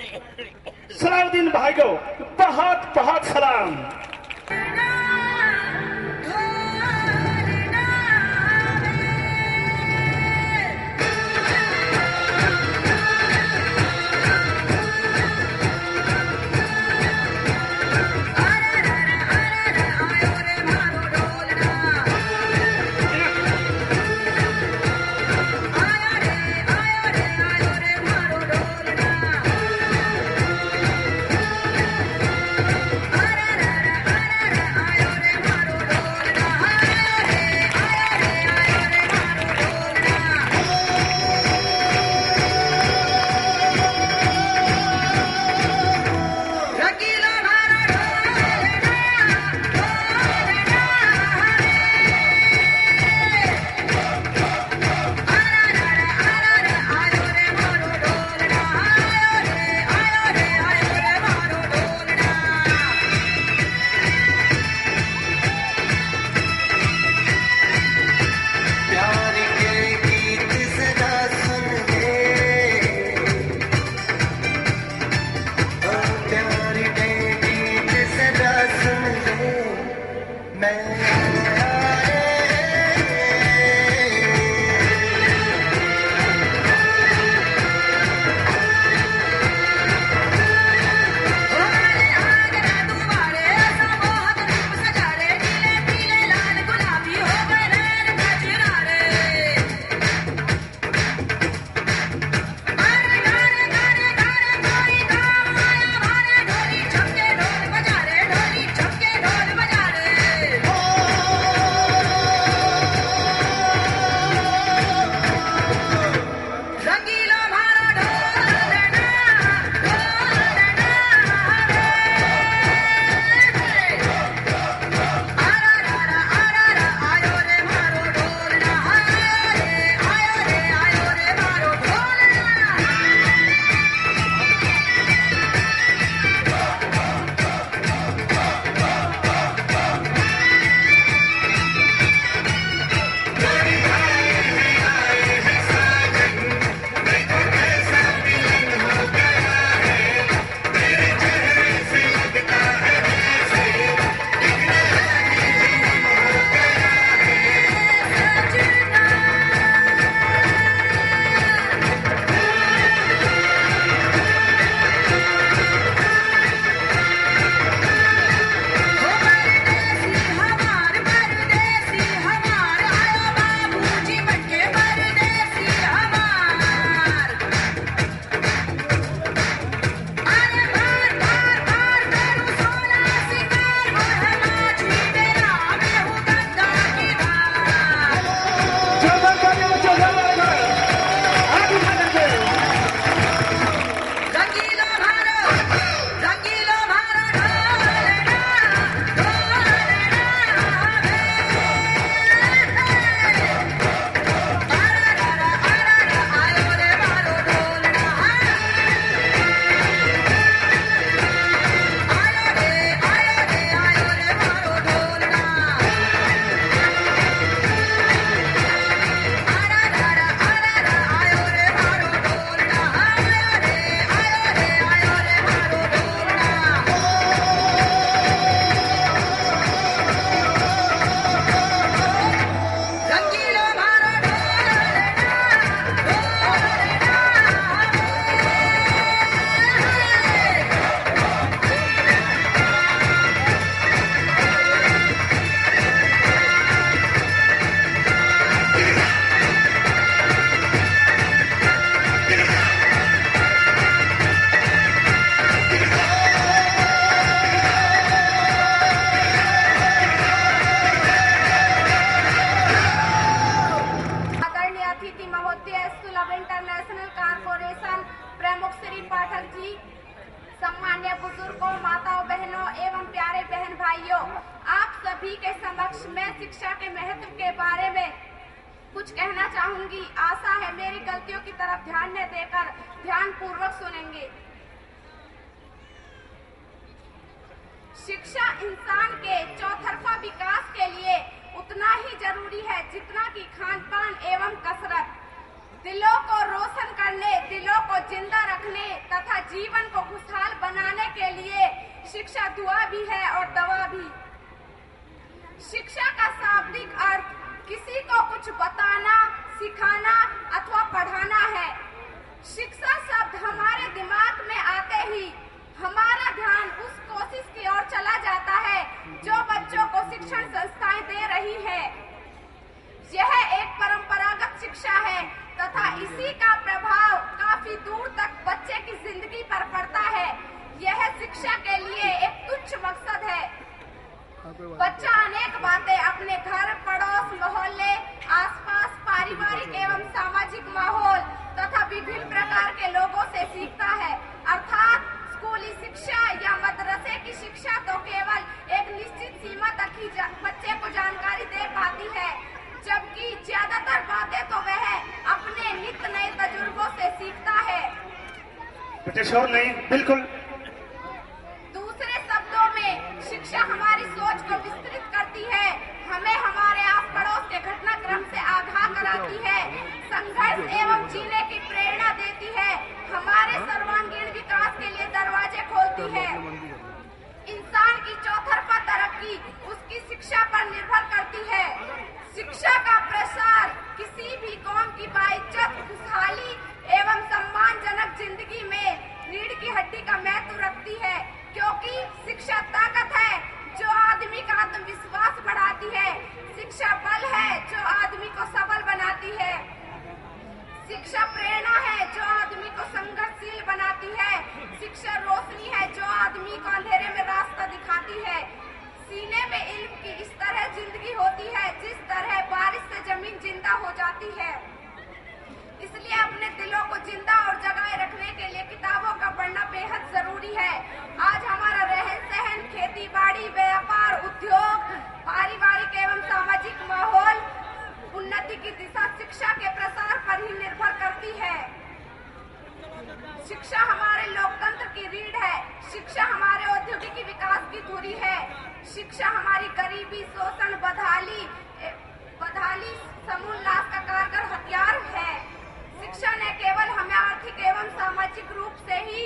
सलाउद्दीन भाई को बहुत बहुत सलाम। शिक्षा के महत्व के बारे में कुछ कहना चाहूंगी। आशा है मेरी गलतियों की तरफ ध्यान न देकर ध्यान पूर्वक सुनेंगे। शिक्षा इंसान के चौतरफा विकास के लिए उतना ही जरूरी है जितना कि खान पान एवं कसरत। दिलों को रोशन करने, दिलों को जिंदा रखने तथा जीवन को खुशहाल बनाने के लिए शिक्षा दुआ भी है और दवा भी। शिक्षा का शाब्दिक अर्थ किसी को कुछ बताना, सिखाना अथवा पढ़ाना है। शिक्षा शब्द हमारे दिमाग में आते ही हमारा ध्यान उस कोशिश की ओर चला जाता है जो बच्चों को शिक्षण संस्थाएं दे रही है। यह एक परंपरागत शिक्षा है तथा इसी का प्रभाव काफी दूर तक बच्चे की जिंदगी पर पड़ता है। यह शिक्षा के लिए एक तुच्छ मकसद है। बच्चा अनेक बातें अपने घर, पड़ोस, मोहल्ले, आसपास, पारिवारिक एवं सामाजिक माहौल तथा विभिन्न प्रकार के लोगों से सीखता है। अर्थात स्कूली शिक्षा या मदरसे की शिक्षा तो केवल एक निश्चित सीमा तक ही बच्चे को जानकारी दे पाती है, जबकि ज्यादातर बातें तो वह अपने नित्य नए तजुर्बों से सीखता है। नहीं, बिल्कुल। दूसरे शब्दों में शिक्षा हमारी सोच को विस्तृत करती है, हमें हमारे आस पड़ोस के घटनाक्रम से आगाह कराती है, संघर्ष एवं जीने की प्रेरणा देती है, हमारे सर्वांगीण विकास के लिए दरवाजे खोलती है। इंसान की चौतरफा तरक्की उसकी शिक्षा पर निर्भर करती है। शिक्षा का प्रसार किसी भी कौम की बाइज्जत, खुशहाली एवं सम्मानजनक जिंदगी में रीढ़ की हड्डी का महत्व रखती है, क्योंकि शिक्षा ताकत है जो आदमी का आत्मविश्वास बढ़ाती है। शिक्षा बल है जो आदमी को सबल बनाती है। शिक्षा प्रेरणा है जो आदमी को संघर्षशील बनाती है। शिक्षा रोशनी है जो आदमी को अंधेरे में रास्ता दिखाती है। सीने में इल्म की इस तरह जिंदगी होती है जिस तरह बारिश से जमीन जिंदा हो जाती है। इसलिए अपने दिलों को जिंदा और जगाए रखने के लिए किताबों का पढ़ना बेहद जरूरी है। आज हमारा रहन सहन, खेती बाड़ी, व्यापार, उद्योग, पारिवारिक एवं सामाजिक माहौल, उन्नति की दिशा शिक्षा के प्रसार पर ही निर्भर करती है। शिक्षा हमारे लोकतंत्र की रीढ़ है। शिक्षा हमारे औद्योगिक विकास की धुरी है। शिक्षा हमारी गरीबी, शोषण, बदहाली समूल नाश का कारगर हथियार है। शिक्षा न केवल हमें आर्थिक एवं सामाजिक रूप से ही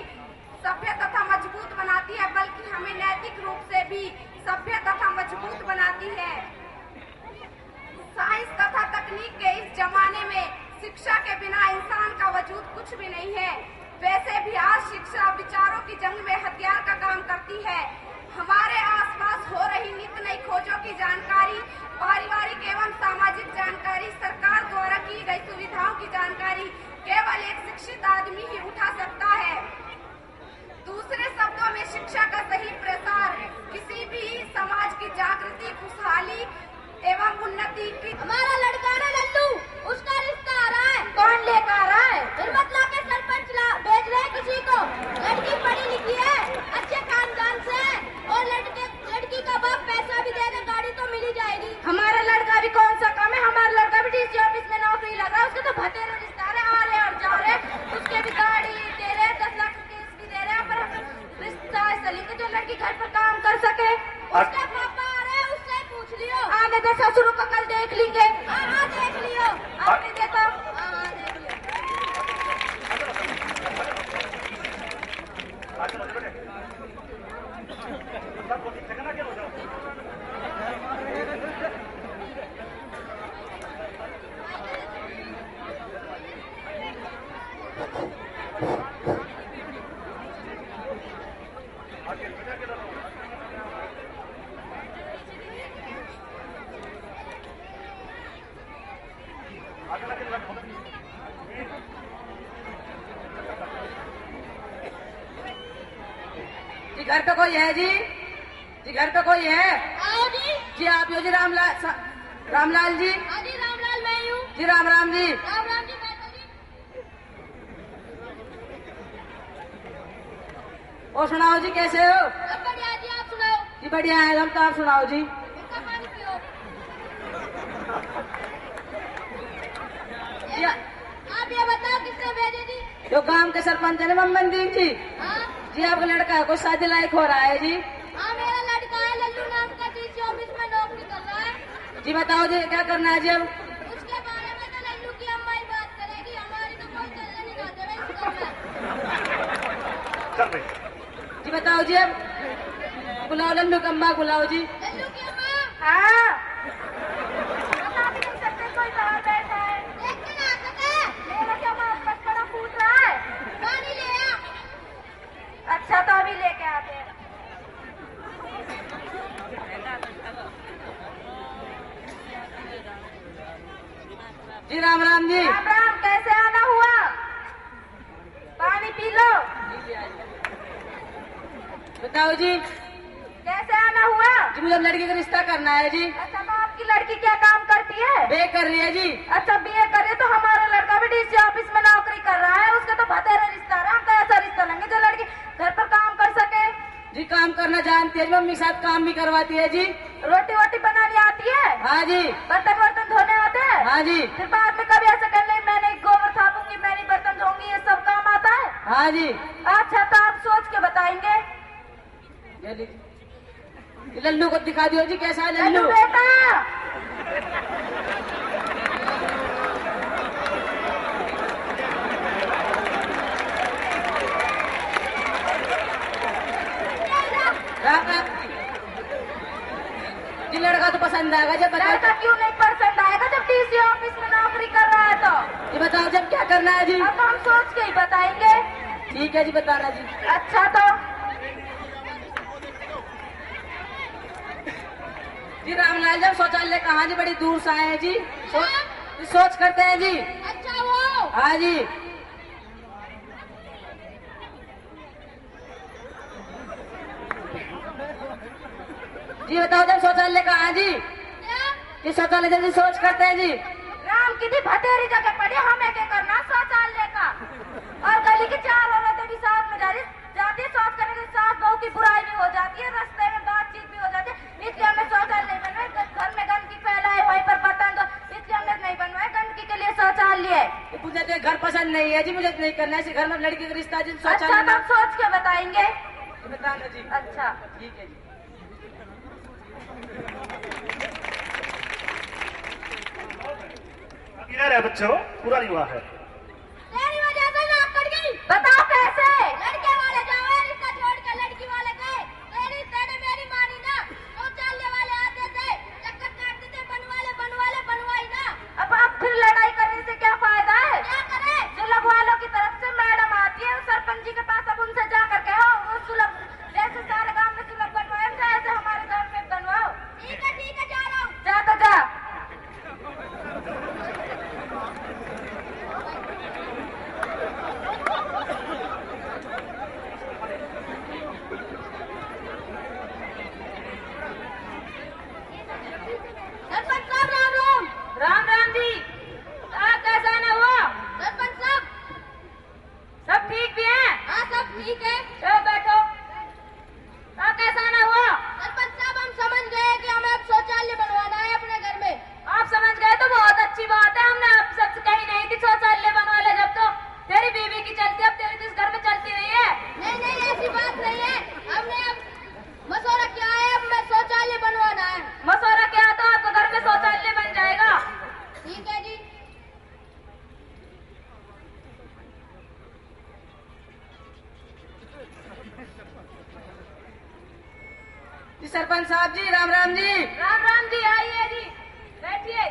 सभ्य तथा मजबूत बनाती है, बल्कि हमें नैतिक रूप से भी सभ्य तथा मजबूत बनाती है। साइंस तथा तकनीक के इस जमाने में शिक्षा के बिना इंसान का वजूद कुछ भी नहीं है। वैसे भी आज शिक्षा विचारों की जंग में हथियार का काम करती है। हमारे आसपास हो रही नित्य नई खोजों की जानकारी, पारिवारिक एवं सामाजिक जानकारी, सरकार द्वारा की गई सुविधाओं की जानकारी केवल एक शिक्षित आदमी ही उठा सकता है। दूसरे शब्दों में शिक्षा का सही प्रसार किसी भी समाज की जागृति, खुशहाली एवं उन्नति की। हमारा लड़का ना लल्लू, उसका रिश्ता आ रहा है। कौन लेकर आ रहा है? हिम्मत ला के सरपंच भेज रहे किसी को। लड़की पढ़ी लिखी है, अच्छे खानदान से है और लड़की का बाप पैसा भी देगा, गाड़ी तो मिल ही जाएगी। हमारा लड़का भी कौन सा कम है? हमारा लड़का भी डीसी ऑफिस में नौकरी लगा है। उसके तो भतेरे रिश्तेदार आ रहे और जा रहे, उसके भी गाड़ी दे रहे, 10 लाख केस भी दे रहे, पर रिश्ता ऐसा लेंगे जो लड़की घर पर काम कर सके। उसके पापा आ रहे हैं, उससे पूछ लियो। आने दे, ससुर को कल देख लेंगे। हाँ देख लियो। आपने देखा? हाँ देख लियो। जी घर पे कोई है? जी घर पे कोई है? आओ जी। जी आप हो? जी रामलाल जी। हाँ जी रामलाल मैं हूँ। जी राम राम जी। राम राम जी मैं तो जी। और सुनाओ जी, कैसे हो? सब बढ़िया जी, आप सुनाओ। जी बढ़िया है हम तो। आप सुनाओ जी। इसका पानी पियो। जी आप ये बताओ किसने भेजे जी? जो गांव के सरपंच है मोहम्मद दीन जी। हाँ जी आपका लड़का है, कोई शादी लायक हो रहा है जी? हाँ मेरा लड़का है, लल्लू नाम का, डीसी ऑफिस में नौकरी कर रहा है। जी बताओ जी क्या करना है जी अब? उसके बारे में तो लल्लू की अम्मा ही बात करेगी, हम कर रहे? जी बताओ जी, अब बुलाओ लल्लू की अम्मा, बुलाओ जी। लल्लू की अम्मा, हाँ बता भी नहीं सकते, कोई बाहर बैठा है। देख के ना आ सके। मेरा क्या बचपना फूट रहा है। पानी ले आ। अच्छा तो अभी लेके आते हैं। जी राम राम जी। राम राम, कैसे आना हुआ? पानी पी लो। बताओ जी, कैसे आना हुआ? जी मुझे लड़की का रिश्ता करना है जी। अच्छा तो आपकी लड़की क्या काम करती है? बे कर रही है जी। अच्छा बीए कर रही है, तो हमारा लड़का भी डीसी ऑफिस में नौकरी कर रहा है, उसका तो भतेरा रिश्ता रहा। हम तो ऐसा रिश्ता लेंगे जो लड़की घर पर काम कर सके। जी काम करना जानती है जी, मम्मी के साथ काम भी करवाती है जी। रोटी वोटी बनानी आती है? हाँ जी। बर्तन वर्तन धोने आते हैं? हाँ जी। फिर बाद में कभी ऐसा कर ले, मैंने गोबर थापूंगी, मैंने बर्तन धोंगी, ये सब काम आता है? हाँ जी। अच्छा तो आप सोच के बताएंगे। ये लीजिए। लल्लू को दिखा दियो जी, कैसा है लल्लू लल्लू? बेटा, राम राम जी। लड़का तो पसंद आएगा जब लड़का बताओ। क्यों नहीं पसंद आएगा जब डीसी ऑफिस में नौकरी कर रहा है? तो ये बताओ जब क्या करना है जी? अब हम सोच के ही बताएंगे। ठीक है जी, बताना जी। अच्छा तो जी रामलाल जब शौचालय कहाँ जी? बड़ी दूर से आए हैं जी। सोच करते हैं जी। अच्छा वो हाँ जी। जी बताओ जब शौचालय कहाँ जी? जी शौचालय जल्दी सोच करते हैं जी। राम की थी भतेरी जगह पड़ी, हमें क्या करना शौचालय का? और गली की 4 औरतें भी साथ में जाती शौच करने के साथ बहू की बुराई भी हो जाती है, रास्ते में बातचीत भी हो जाती है। इसलिए हमें शौचालय बनवाए, घर में गंदगी फैलाए, वहीं पर बर्तन दो, इसलिए हमने नहीं बनवाए गंदगी के लिए शौचालय। मुझे तो घर पसंद नहीं है जी, मुझे तो नहीं करना है। इसी घर में लड़की का रिश्ता जी। अच्छा शौचालय तो हम सोच के बताएंगे। बताना जी। अच्छा ठीक है जी। है बच्चों, पूरा नहीं हुआ है। तेरी वजह से नाक कट गई। बताओ कैसे? लड़के वाले जाओ, रिश्ता छोड़ के लड़की वाले गए। तेरी मेरी मानी ना। शौचालय वाले आते थे, चक्कर काटते थे, बनवाई ना। अब आप फिर लड़ाई करने से क्या फायदा है? क्या करे? सुलभ वालों की तरफ से मैडम आती है, सरपंच जी के पास अब उनसे जाकर कहो वो सुलभ, जैसे सारे गांव में सुलभ बनवाए ऐसे हमारे घर में बनवाओ। ठीक है जा रहा हूँ। जा तो जा। सरपंच साहब राम राम। राम राम जी। कैसा ना हुआ? सरपंच साहब सब ठीक भी है? हाँ सब ठीक है। चलो बैठो। कैसा ना हुआ? सरपंच साहब हम समझ गए कि हमें अब शौचालय बनवाना है अपने घर में। आप समझ गए तो बहुत अच्छी बात है। हमने आप सबसे कही नहीं थी शौचालय बनवा ले, जब तो तेरी बीवी की चलती, अब तेरी तो इस घर में चलती रही है। नहीं ऐसी बात नहीं है। हमने अब मशवरा किया है, अब मैं शौचालय बनवाना है। मशवरा क्या तो आपको घर में शौचालय बन जाएगा। ठीक है जी। जी सरपंच साहब जी, राम राम जी। राम राम जी, आइए जी, बैठिए।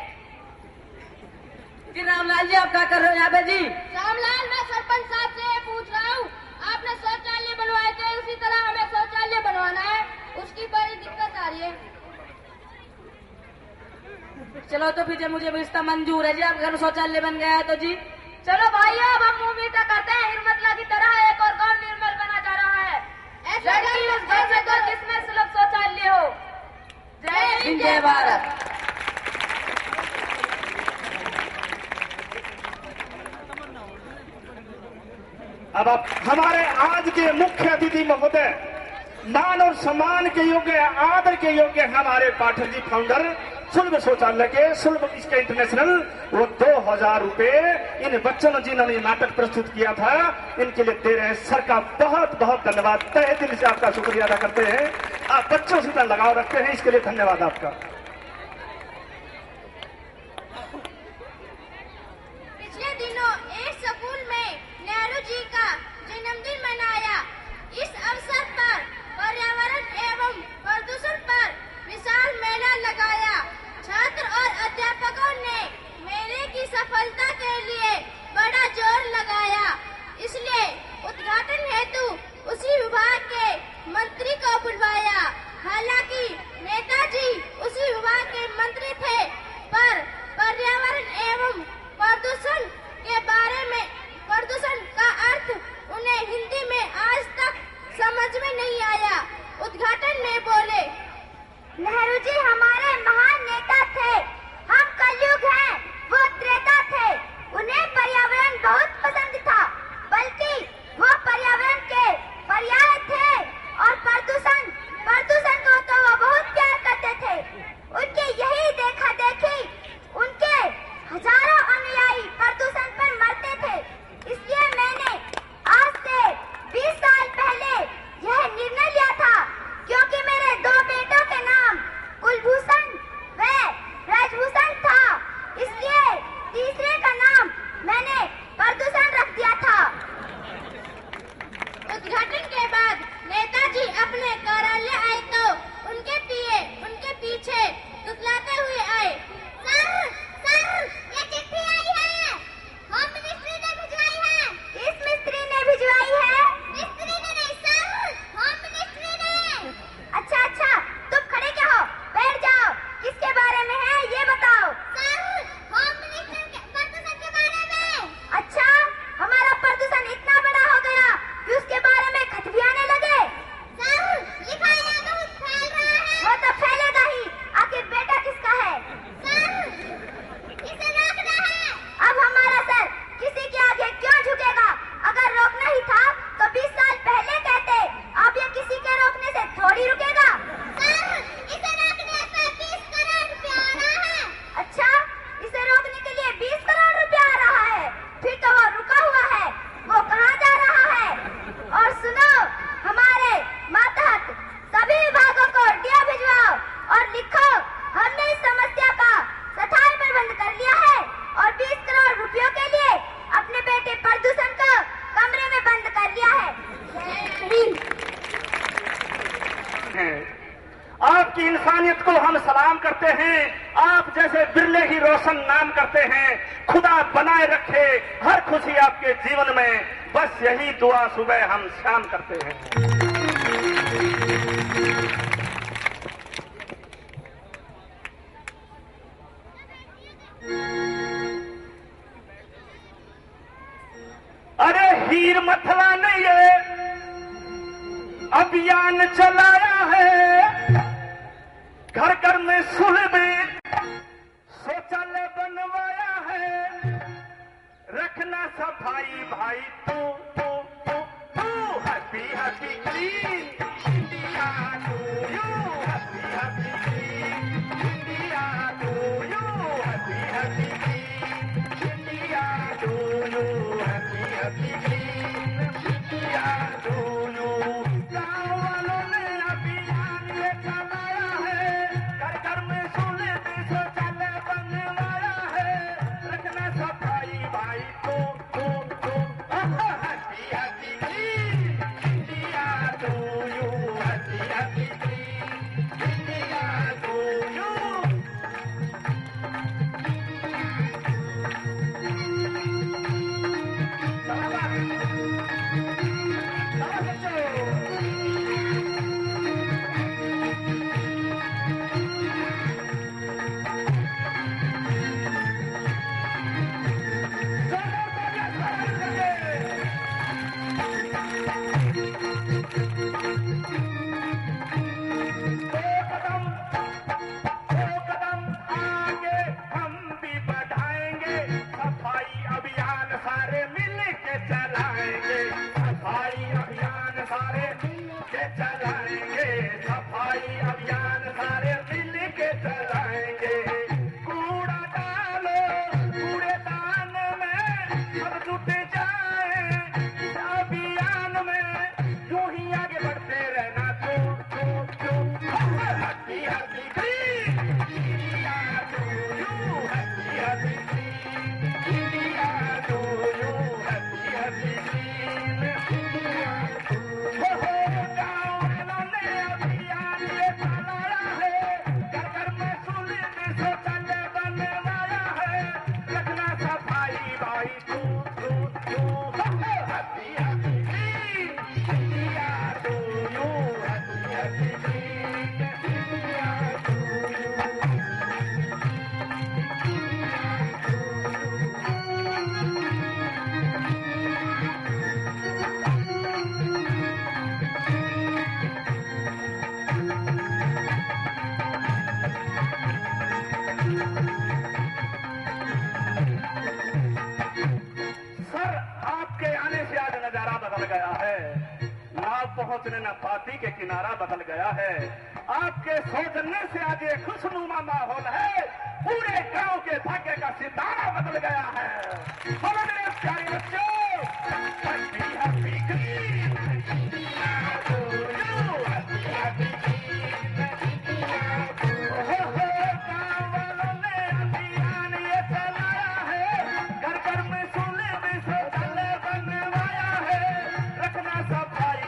जी रामलाल जी, आप क्या कर रहे हो यहाँ पे जी? रामलाल, मैं सरपंच साहब से पूछ रहा हूँ, आपने शौचालय बनवाए थे, उसी तरह हमें शौचालय बनवाना है, उसकी बड़ी दिक्कत आ रही है। चलो तो फिर मुझे रिश्ता मंजूर है जी, आप घर में शौचालय बन गया है तो जी। चलो भाइयों, अब हम मुंह मीठा करते हैं। हिरमतला की तरह एक और गांव निर्मल बना जा रहा है। लड़की उस घर में दो जिसमें सुलभ शौचालय हो। जय हिंद, जय भारत। अब आप हमारे आज के मुख्य अतिथि महोदय, मान और सम्मान के योग्य, आदर के योग्य हमारे पाठक जी, फाउंडर सुलभ शौचालय के, सुलभ इसके इंटरनेशनल, वो 2000 रुपए इन बच्चों ने जिन्होंने नाटक प्रस्तुत किया था, इनके लिए दे रहे हैं। सर का बहुत बहुत धन्यवाद, तहे दिल से आपका शुक्रिया अदा करते हैं। आप बच्चों से इतना लगाव रखते हैं, इसके लिए धन्यवाद आपका। पिछले दिनों एक स्कूल में नेहरू जी का जन्मदिन मनाया। उद्घाटन के बाद नेताजी अपने कार्यालय आए तो उनके पीछे तुतलाते हुए आए। सर, ये चिट्ठी आई है। होम मिनिस्ट्री ने भिजवाई है। किस मिस्त्री ने भिजवाई है? मिस्त्री ने नहीं सर, होम मिनिस्ट्री ने। अच्छा, तुम खड़े क्या हो? बैठ जाओ। किसके बारे में है ये बताओ। सर, होम मिनिस्टर के प्रदूषण के बारे में। अच्छा, हमारा प्रदूषण इतना बड़ा हो गया कि उसके बारे में खत भी आने लगे। सर, लिफाफा बहुत फैल रहा है। वो तो फैलेगा ही, आखिर बेटा किसका है? सर, इसे रोकना है। अब हमारा सर किसी के आगे क्यों झुकेगा? अगर रोकना ही था तो 20 साल पहले कहते। अब ये किसी के रोकने से थोड़ी रुकेगा। सर, इसे रोकने पे 20 करोड़ रुपया आ रहा है। अच्छा, इसे रोकने के लिए 20 करोड़ रुपया आ रहा है। फिर तो वो रुका हुआ है। वो कहाँ जा रहा है? और सुनो, हमारे मातहत सभी विभागों को डीओ भिजवाओ और लिखो, हमने इस समस्या का स्थायी प्रबंध कर लिया है और 20 करोड़ रुपयों के लिए अपने बेटे प्रदूषण को कमरे में बंद कर लिया है। आपकी इंसानियत को हम सलाम करते हैं। आप जैसे बिरले ही रोशन नाम करते हैं। खुदा बनाए रखे हर खुशी आपके जीवन में। बस यही दुआ सुबह हम शाम करते हैं। अरे हीर मथला ने ये अभियान चलाया है। घर घर में सुलभ शौचालय बनवाया है। रखना सफाई भाई तू happy happy clean India to you. Happy happy clean India to you. Happy happy clean India to you. Happy happy clean India to you. गाँव वालों ने अभियान ये चलाया है। घर घर में सुलभ शौचालय बनवाया है। रखना सफाई भाई तू happy happy clean India to you. Happy happy clean India to you. पहुंचने न पाती के किनारा बदल गया है। आपके सोचने से आज ये खुशनुमा माहौल है। पूरे गांव के भाग्य का सितारा बदल गया है। बोलो मेरे प्यारे बच्चों, happy happy clean India to you. Happy happy clean India to you. गांव वालों ने अभियान ये चलाया है। घर घर में सुलभ शौचालय बनवाया है। रखना सफाई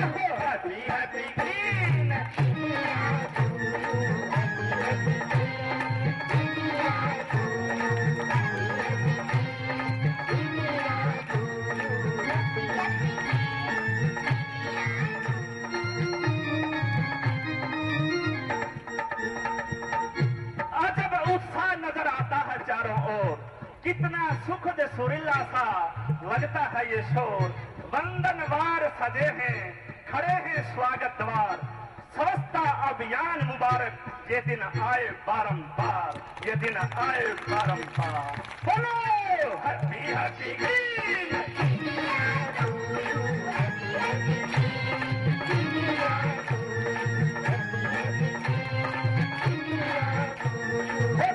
हैप्पी हैप्पी ग्रीन अजब उत्साह नजर आता है चारों ओर, कितना सुखद सुरीला सा लगता है ये शोर। वंदनवार सजे हैं, खड़े हैं स्वागत द्वार, स्वच्छता अभियान मुबारक, ये दिन आए बारंबार, ये दिन आए बारंबार। बोलो हैप्पी हैप्पी ग्रीन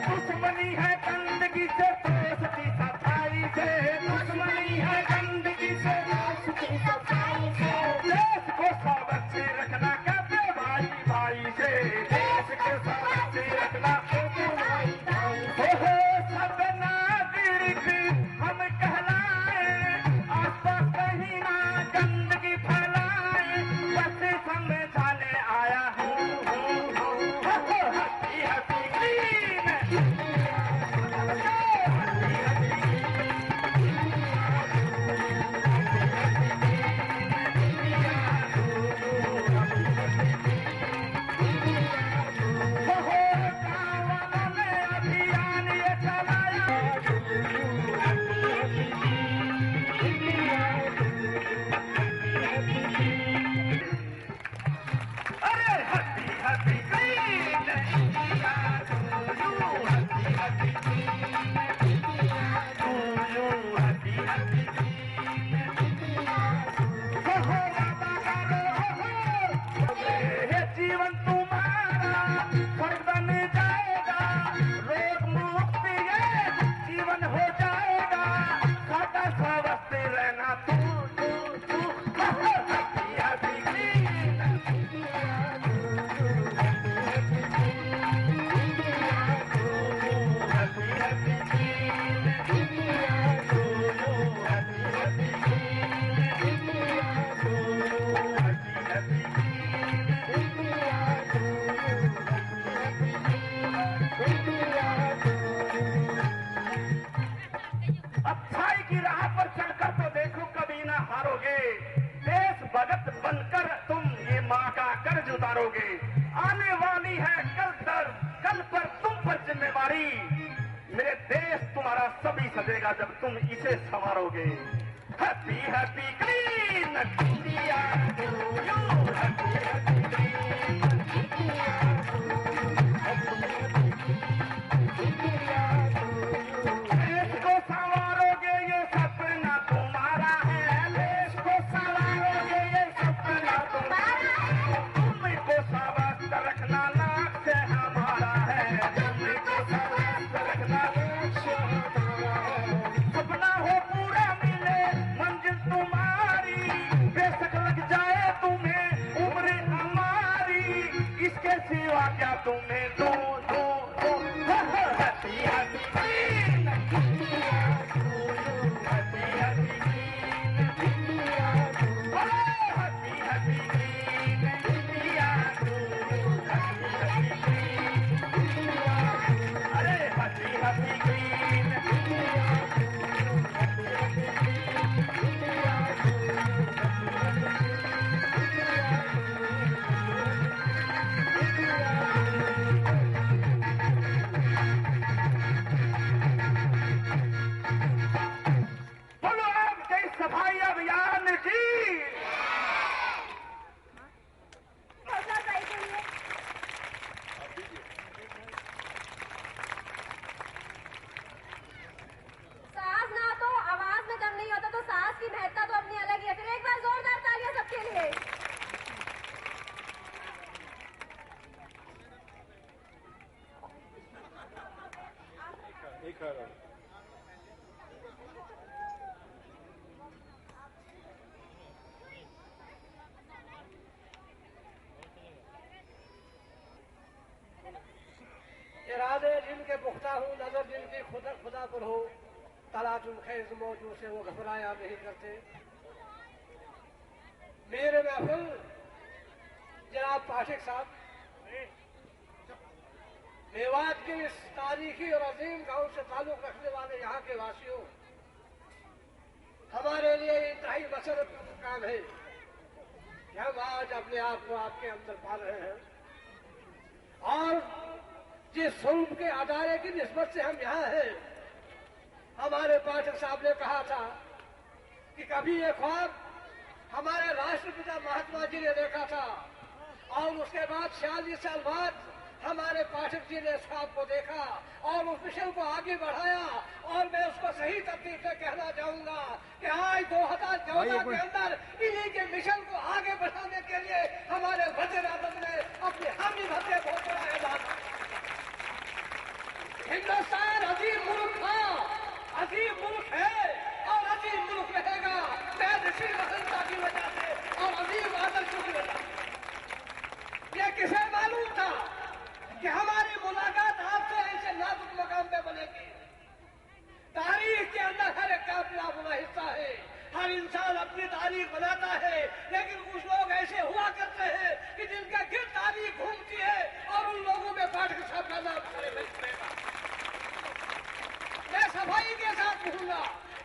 दुश्मनी है गंदगी से दोस्ती सफाई से, दुश्मनी है गंदगी से दोस्ती सफाई से, देश को स्वच्छ रखना कहते भाई भाई से, देश को स्वच्छ रखना कहते भाई भाई से। सब नागरिक हम कहलाए, आसपास कहीं ना गंदगी फैलाए, बस समझाने आया हूँ। हैप्पी हैप्पी ग्रीन जीवन तुम्हारा स्वर्ग बन जाएगा, रोग मुक्ति ये जीवन हो जाएगा, सदा स्वस्थ रहना तू तू तू। Happy happy green happy happy अच्छाई की राह पर चढ़कर तो देखो कभी ना हारोगे, देश भगत बनकर तुम ये माँ का कर्ज उतारोगे। आने वाली है कल पर तुम पर जिम्मेवारी, मेरे देश तुम्हारा सभी सजेगा जब तुम इसे संवारोगे। Happy happy green India to you, happy happy green India देश को संवारोगे ये सपना तुम्हारा है, देश को संवारोगे ये सपना तुम्हारा है, तुमको स्वस्थ रखना लाख से हमारा है, तुमको स्वस्थ रखना लाख से हमारा है। सपना हो पूरा मिले मंजिल तुम्हारी, बेशक लग जाए तुम्हें उम्र हमारी, इसके सिवा क्या तुम्हें दो दो दो। Happy happy green happy happy green happy happy green India, happy happy green, अरे हैप्पी हैप्पी ग्रीन बोलो आपके सफाई अभियान की सास ना तो आवाज में दम नहीं होता, तो सास की महत्ता तो अपनी अलग ही है। फिर एक बार जोरदार तालियां सबके लिए। इरादे जिनके पुख्ता हो, नजर जिनकी खुदा खुदा पर हो, तलाशुल खैज मौजू से वो घबराया नहीं करते। मेरे महफिल पाठक साहब, मेवात के इस तारीखी और अजीम गांव से ताल्लुक रखने वाले यहाँ के वासियों, हमारे लिए इंतहाई मसरत का काम है कि हम आज अपने आप को आपके अंदर पा रहे हैं और जिस सुल्म के अदारे की निस्बत से हम यहाँ हैं, हमारे पाठक साहब ने कहा था कि कभी ये ख्वाब हमारे राष्ट्रपिता महात्मा जी ने देखा था और उसके बाद 46 साल बाद हमारे पाठक जी ने इस ख्वाब को देखा और उस मिशन को आगे बढ़ाया और मैं उसको सही तरतीब से कहना चाहूंगा कि आज 2014 के अंदर इन्हीं के मिशन को आगे बढ़ाने के लिए हमारे वज़ीर-ए-आज़म ने अपने हामी भत्ते बहुत बड़ा ऐलान। हिंदुस्तान अजीम मुल्क था, अजीम मुल्क है और अजीम मुल्क रहेगा पैदशी महंता की वजह से और अजीम आदर्शों की वजह से। यह किसे मालूम था कि हमारी मुलाकात आपसे ऐसे नाजुक मकाम पे बनेगी? तारीख के अंदर हर एक का अपना अपना हिस्सा है, हर इंसान अपनी तारीख बनाता है, लेकिन कुछ लोग ऐसे हुआ करते हैं कि जिनका गिर तारीख घूमती है और उन लोगों में पाठक साहब का नाम खड़े मिलेगा। मैं सफाई के साथ कहूंगा,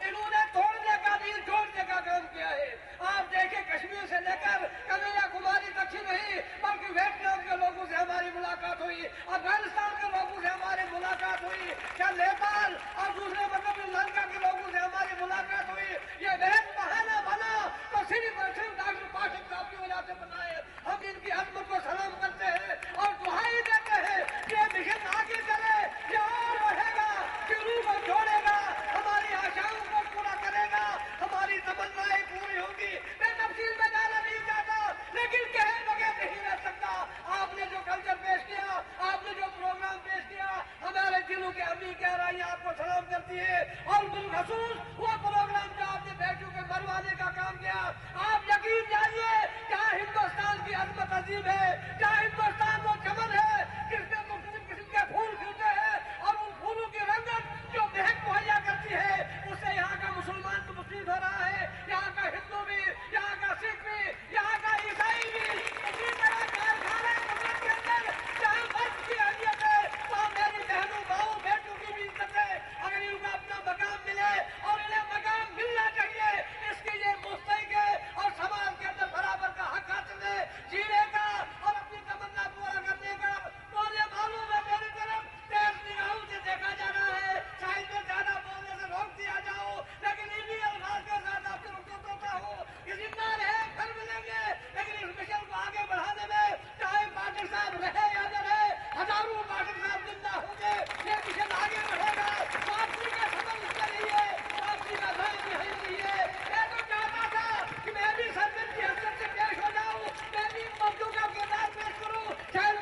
इन्होंने तोड़ने का नहीं जोड़ने का काम किया है। आप देखें, कश्मीर से लेकर कन्याकुमारी तक ही नहीं बल्कि वियतनाम के लोगों से हमारी मुलाकात हुई, अफगानिस्तान के लोगों से हमारी मुलाकात हुई, क्या नेपाल और दूसरे मतलब श्रीलंका के लोगों से हमारी मुलाकात हुई। ये बेहद बहाना बना तो सिर्फ डॉक्टर पाठक साहब की वजह से बना है। हम इनकी अजमत को सलाम करते हैं और दुआई देते हैं कि ये मिशन आगे चले, ये और बढ़ेगा, कि रूह को जोड़ेगा, हमारी आशाओं को पूरा करेगा, हमारी तमन्नाएं पूरी होगी। मैं तफसील में जाना नहीं चाहता, लेकिन कहे बगैर नहीं रह सकता। आपने जो कल्चर पेश किया, आपने जो प्रोग्राम पेश किया, हमारे दिलों के अमीर कह रही है आपको सलाम करती है और बिलखसूस वो प्रोग्राम जो आपने बेटियों के मरवाने का काम किया, आप यकीन जानिए क्या हिंदुस्तान की अजमत अजीब है, क्या हिंदुस्तान वो चमन है जिसमें मुख्तलिफ किस्म के फूल खिलते हैं और उन फूलों की रंगत जो महक मुहैया करती है उससे यहाँ का मुसलमान तो मुस्लिम हो रहा है, यहाँ का हिंदू भी, यहाँ का सिख भी, यहाँ का ईसाई भी। इसी तरह कारखाने कुदरत के अंदर जहाँ मर्द की अहमियत है वहाँ मेरी बहनों माओ बेटों की भी इज्जत है। अगर इनको अपना मकाम मिले और इन्हें मकाम मिलना चाहिए, इसके लिए मुस्तैक है और समाज के अंदर बराबर का हक हासिल है जीने का और अपनी तमन्ना पूरा करने का। मुझे मालूम है मेरी तरफ तेज निगाहों से देखा जा रहा है, शायद मैं ज्यादा बोलने से रोक दिया जाओ, लेकिन इन्हीं अल्फाज के साथ आपसे रुखसत होता हूँ कि जिंदा रहे फिर मिलेंगे, लेकिन इस मिशन को आगे बढ़ाने में चाहे पाठक साहब रहे या न रहे, हजारों पाठक साहब जिंदा होंगे, ये मिशन आगे बढ़ेगा। वापसी का सफर इसका नहीं है, वापसी का समय भी नहीं है। मैं तो चाहता था कि मैं भी सरपंच की हैसियत से पेश हो जाऊँ, मैं भी मौजूद का किरदार पेश करूँ, शायद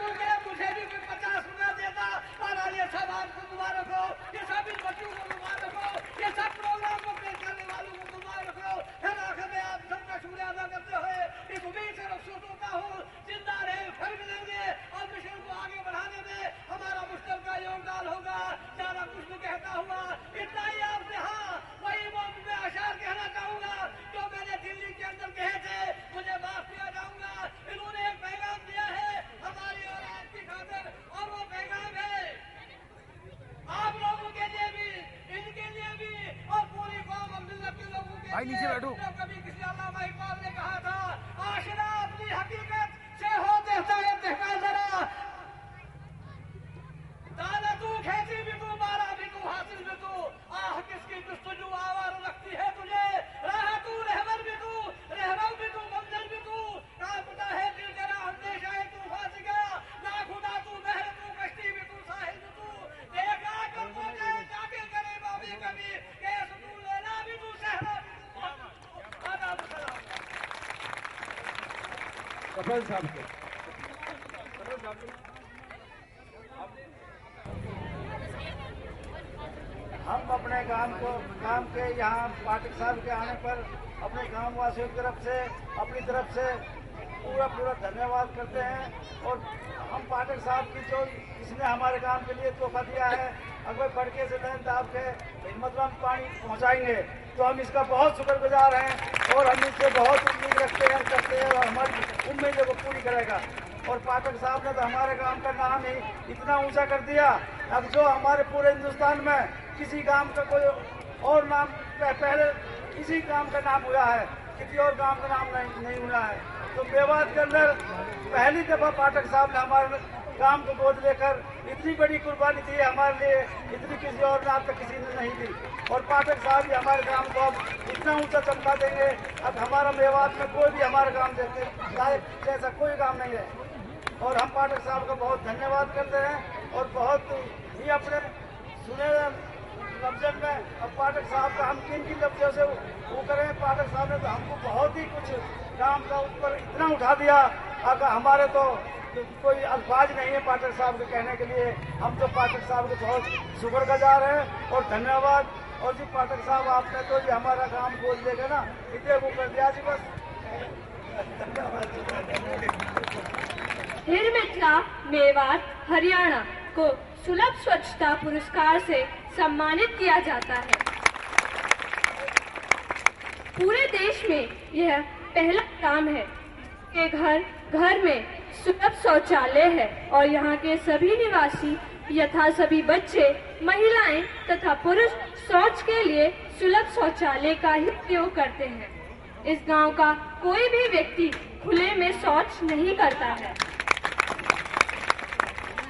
मुझे भी कोई 50 रुपया देता। और ये सब आपको मुबारक हो, ये सभी बच्चों को मुबारक हो, ये सब प्रोग्राम को पेश करने वालों को मुबारक हो। फिर आखिर में आप सबका शुक्रिया अदा करते हुए इस उम्मीद से रुखसत होता हूँ, जिंदा रहे फिर मिलेंगे और मिशन को आगे बढ़ाने में हमारा मुश्तरका योगदान होगा। ज्यादा कुछ नहीं कहता हुआ इतना ही आपसे हाँ वही मैं अशार कहना चाहूंगा जो मैंने दिल्ली के अंदर कहे थे, मुझे माफ किया जाऊंगा। इन्होंने एक पैगाम दिया है हमारी और आपकी खातिर और वो पैगाम है आप लोगों के लिए भी, इनके लिए भी और पूरी कौम और मिल्लत के लोगों के लिए। नीचे बैठो। तो कभी किसी अल्लामा इकबाल ने कहा था, आशिना अपनी हकीकत से हो देखता है देखा जरा, दाना तू खेती भी तू, मारा भी तू, हासिल भी तू, आह किसकी जुस्तजू आवार रखती है तुझे, राह तू रहबर भी तू, रहबर भी तू, मंजिल भी तू, कांपता है दिल तेरा अंदेशा है तू फंस गया, ना खुदा तू बहर तू, कश्ती भी तू, साहिल भी तू, देखा कर पहुंचे जाके करे बाबी कभी, केस तू, लेना भी तू, सहरा भी तू। आदाब सलाम कपिल साहब के हम अपने गांव के यहाँ पाठक साहब के आने पर अपने गांव वासियों की तरफ से अपनी तरफ से पूरा धन्यवाद करते हैं। और हम पाठक साहब की जो इसने हमारे गांव के लिए तोहफा दिया है, अगर बड़के से लाइन दाब के हिम्मत में पानी पहुंचाएंगे तो हम इसका बहुत शुक्रगुजार हैं और हम इससे बहुत उम्मीद रखते हैं करते हैं और हमारी उम्मीदों को पूरी करेगा। और पाठक साहब ने तो हमारे गांव का नाम ही इतना ऊंचा कर दिया। अब जो हमारे पूरे हिंदुस्तान में किसी गांव का कोई और नाम पहले इसी गांव का नाम हुआ है, किसी और गांव का नाम नहीं हुआ है। तो मेवात के अंदर पहली दफा पाठक साहब ने हमारे गांव को गोद लेकर इतनी बड़ी कुर्बानी दी हमारे लिए, इतनी किसी और ने अब तक किसी ने नहीं दी। और पाठक साहब भी हमारे गांव को अब इतना ऊंचा चमका देंगे। अब हमारा मेवात में कोई भी हमारे गांव जैसा कोई गांव नहीं है। और हम पाठक साहब का बहुत धन्यवाद करते हैं और बहुत ही अपने सुने लफ्जन में अब पाठक साहब का हम किन किन लफ्जों से वो करें। पाठक साहब ने तो हमको बहुत ही कुछ काम का ऊपर इतना उठा दिया, अगर हमारे तो कोई अल्फाज नहीं है पाठक साहब के कहने के लिए। हम तो पाठक साहब के बहुत शुक्रगुजार हैं और धन्यवाद। और जी पाठक साहब आपने तो जी हमारा काम गोद लेकर ना इतने वो कर दिया जी, बस हिरमिथला मेवात हरियाणा को सुलभ स्वच्छता पुरस्कार से सम्मानित किया जाता है। पूरे देश में यह पहला काम है कि घर घर में सुलभ शौचालय है और यहाँ के सभी निवासी यथा सभी बच्चे, महिलाएं तथा पुरुष शौच के लिए सुलभ शौचालय का ही उपयोग करते हैं। इस गांव का कोई भी व्यक्ति खुले में शौच नहीं करता है।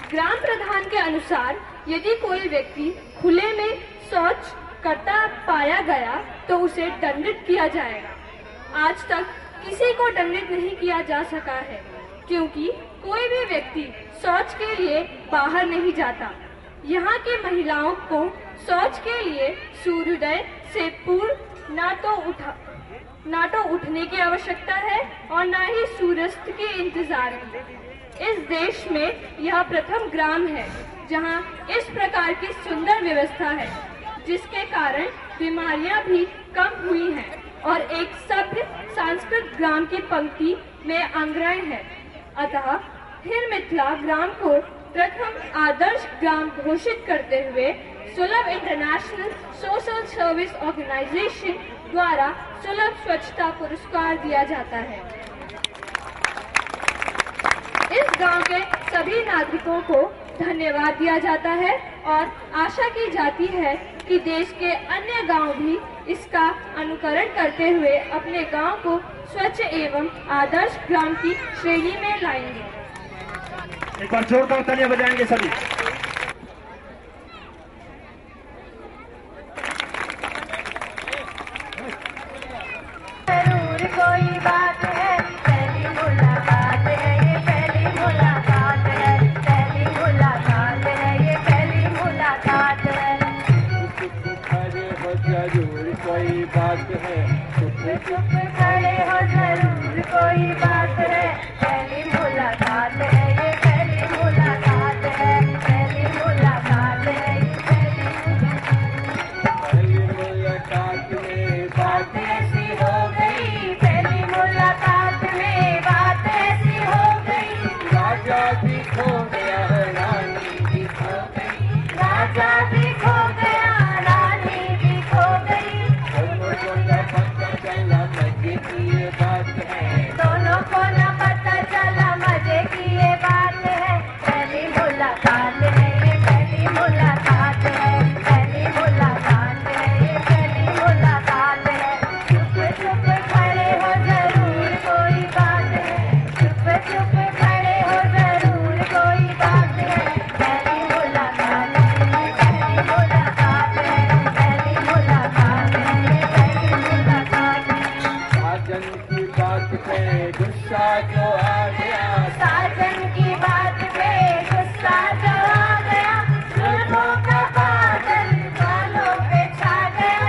ग्राम प्रधान के अनुसार यदि कोई व्यक्ति खुले में शौच करता पाया गया तो उसे दंडित किया जाएगा। आज तक किसी को दंडित नहीं किया जा सका है क्योंकि कोई भी व्यक्ति शौच के लिए बाहर नहीं जाता। यहाँ की महिलाओं को शौच के लिए सूर्योदय से पूर्व ना तो उठने की आवश्यकता है और न ही सूर्यास्त के इंतजार की। इस देश में यह प्रथम ग्राम है जहाँ इस प्रकार की सुंदर व्यवस्था है, जिसके कारण बीमारियां भी कम हुई हैं और एक सभ्य सांस्कृतिक ग्राम की पंक्ति में अंग्रहण है। अतः हिरमिथला ग्राम को प्रथम आदर्श ग्राम घोषित करते हुए सुलभ इंटरनेशनल सोशल सर्विस ऑर्गेनाइजेशन द्वारा सुलभ स्वच्छता पुरस्कार दिया जाता है। इस गांव के सभी नागरिकों को धन्यवाद दिया जाता है और आशा की जाती है कि देश के अन्य गांव भी इसका अनुकरण करते हुए अपने गांव को स्वच्छ एवं आदर्श ग्राम की श्रेणी में लाएंगे। एक बार जोरदार तालियां बजाएंगे सभी। जरूर कोई बात है, पहली मुलाकात है, ये पहली मुलाकात है, पहली मुलाकात है, ये पहली मुलाकात है। खड़े हो जरूर कोई बात है, चुप खड़े हो जरूर कोई बात है, पहली मुलाकात है, ये पहली मुलाकात है, पहली मुलाकात है, पहली मुलाकात में बात ऐसी हो गई, पहली मुलाकात में बात ऐसी हो गई। राजा भी खो गया, रानी भी खो गई, राजा भी खो गया, रानी भी खो गई। दोनों को न पता चला मजे की ये बात है, दोनों को न पता चला मजे की ये बात है। पहली मुलाकात है, ये पहली मुलाकात है, पहली मुलाकात है, ये पहली मुलाकात है। चुप चुप खड़े हो जरूर कोई बात है, चुप चुप खड़े हो जरूर कोई बात है। पहली मुलाकात है, ये पहली मुलाकात है, पहली मुलाकात है, ये पहली मुलाकात है। साजन की बात पे गुस्सा जो आ गया, साजन की बात पे गुस्सा जो आ गया, जुल्मों का बादल बालों पे छा गया,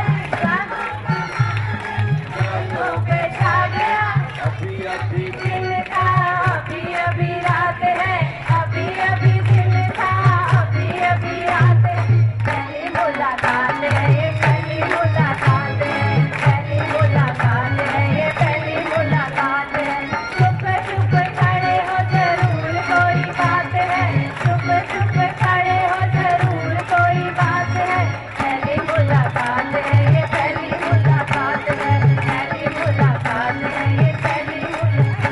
बालों पे छा गया। अभी अभी दिन था अभी अभी रात है, अभी अभी दिन था अभी अभी रात है। पहली मुलाकात है, ये पहली मुलाकात है, पहली मुलाकात है, ये पहली मुलाकात है। चुप चुप खड़े हो जरूर कोई बात है, चुप चुप खड़े हो जरूर कोई बात है। पहली मुलाकात है, ये पहली मुलाकात है, पहली मुलाकात है, ये पहली मुलाकात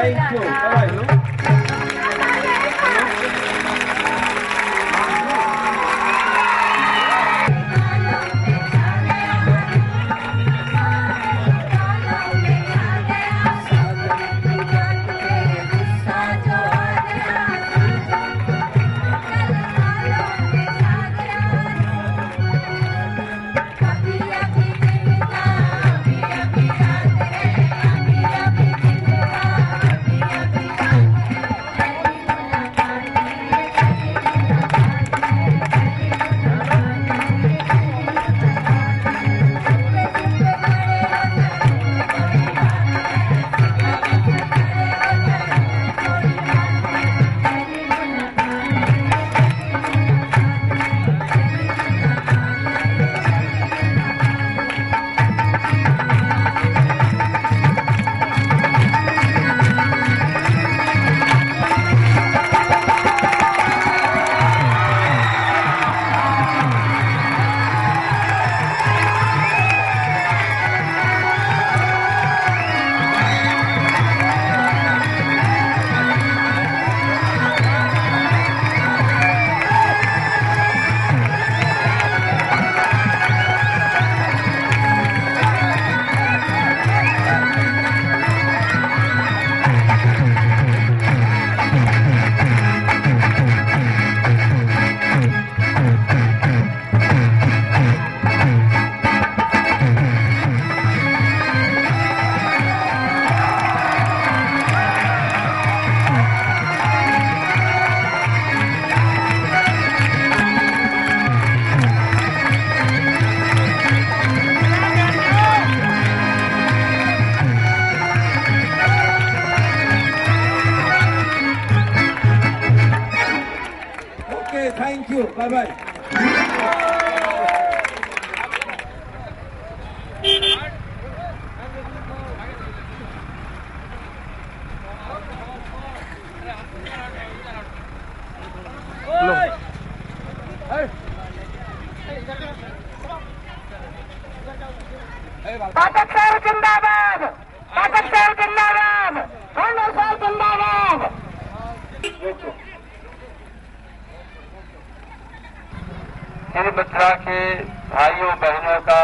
thank you, bye. Thank you, bye bye. Pathak साहब जिंदाबाद, पाठक साहब जिंदाबाद, सोनू साहब जिंदाबाद। मित्रा के भाइयों बहनों का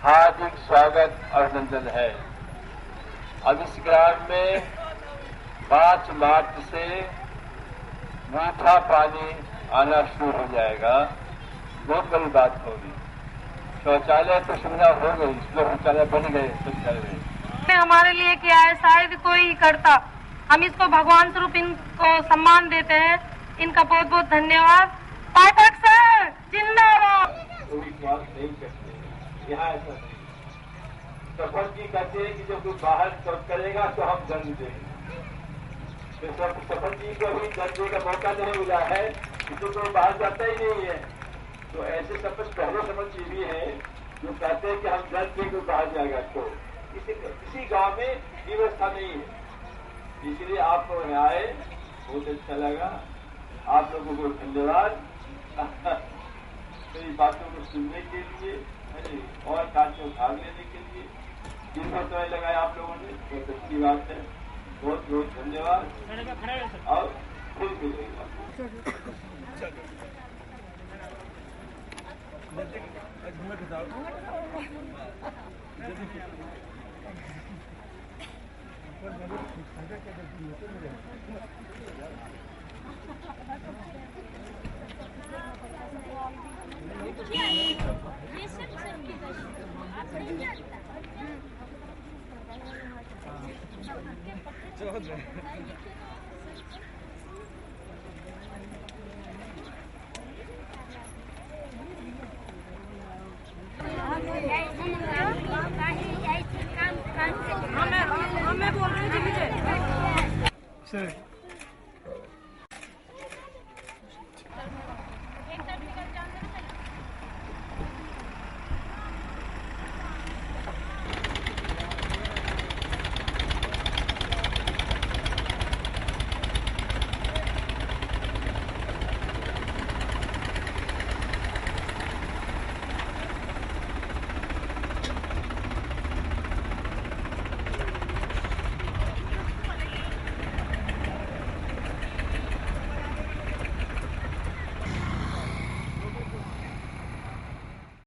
हार्दिक स्वागत अभिनंदन है। अब इस ग्राम में 5 मार्च से मीठा पानी आना शुरू हो जाएगा। बहुत बड़ी बात होगी। शौचालय तो सुविधा हो गई, शौचालय बन गए शौचालय में। हमारे लिए क्या है, शायद कोई करता। हम इसको भगवान स्वरूप इनको सम्मान देते हैं। इनका बहुत बहुत धन्यवाद। पाठक सर जिंदाबाद। कोई बात नहीं करते यहाँ, ऐसा नहीं। शपथ जी कहते हैं कि जब कोई बाहर शौच करेगा तो हम दंड देंगे। तो शपथ जी को अभी दंड देने का मौका नहीं मिला है, इसलिए कोई बाहर जाता ही नहीं है। तो ऐसे शपथ पहले शपथ जी भी है जो कहते हैं कि हम दंड देंगे कोई बाहर जाएगा। तो किसी गांव में व्यवस्था नहीं है, इसलिए आप लोग यहाँ आए, बहुत अच्छा लगा। आप लोगों को धन्यवाद मेरी बातों को सुनने के लिए और कार्य में भाग लेने के लिए। दिन भर समय लगाया आप लोगों ने, बहुत अच्छी बात है। बहुत बहुत धन्यवाद और फिर मिलेगा। हमें बोल रहे हैं जी।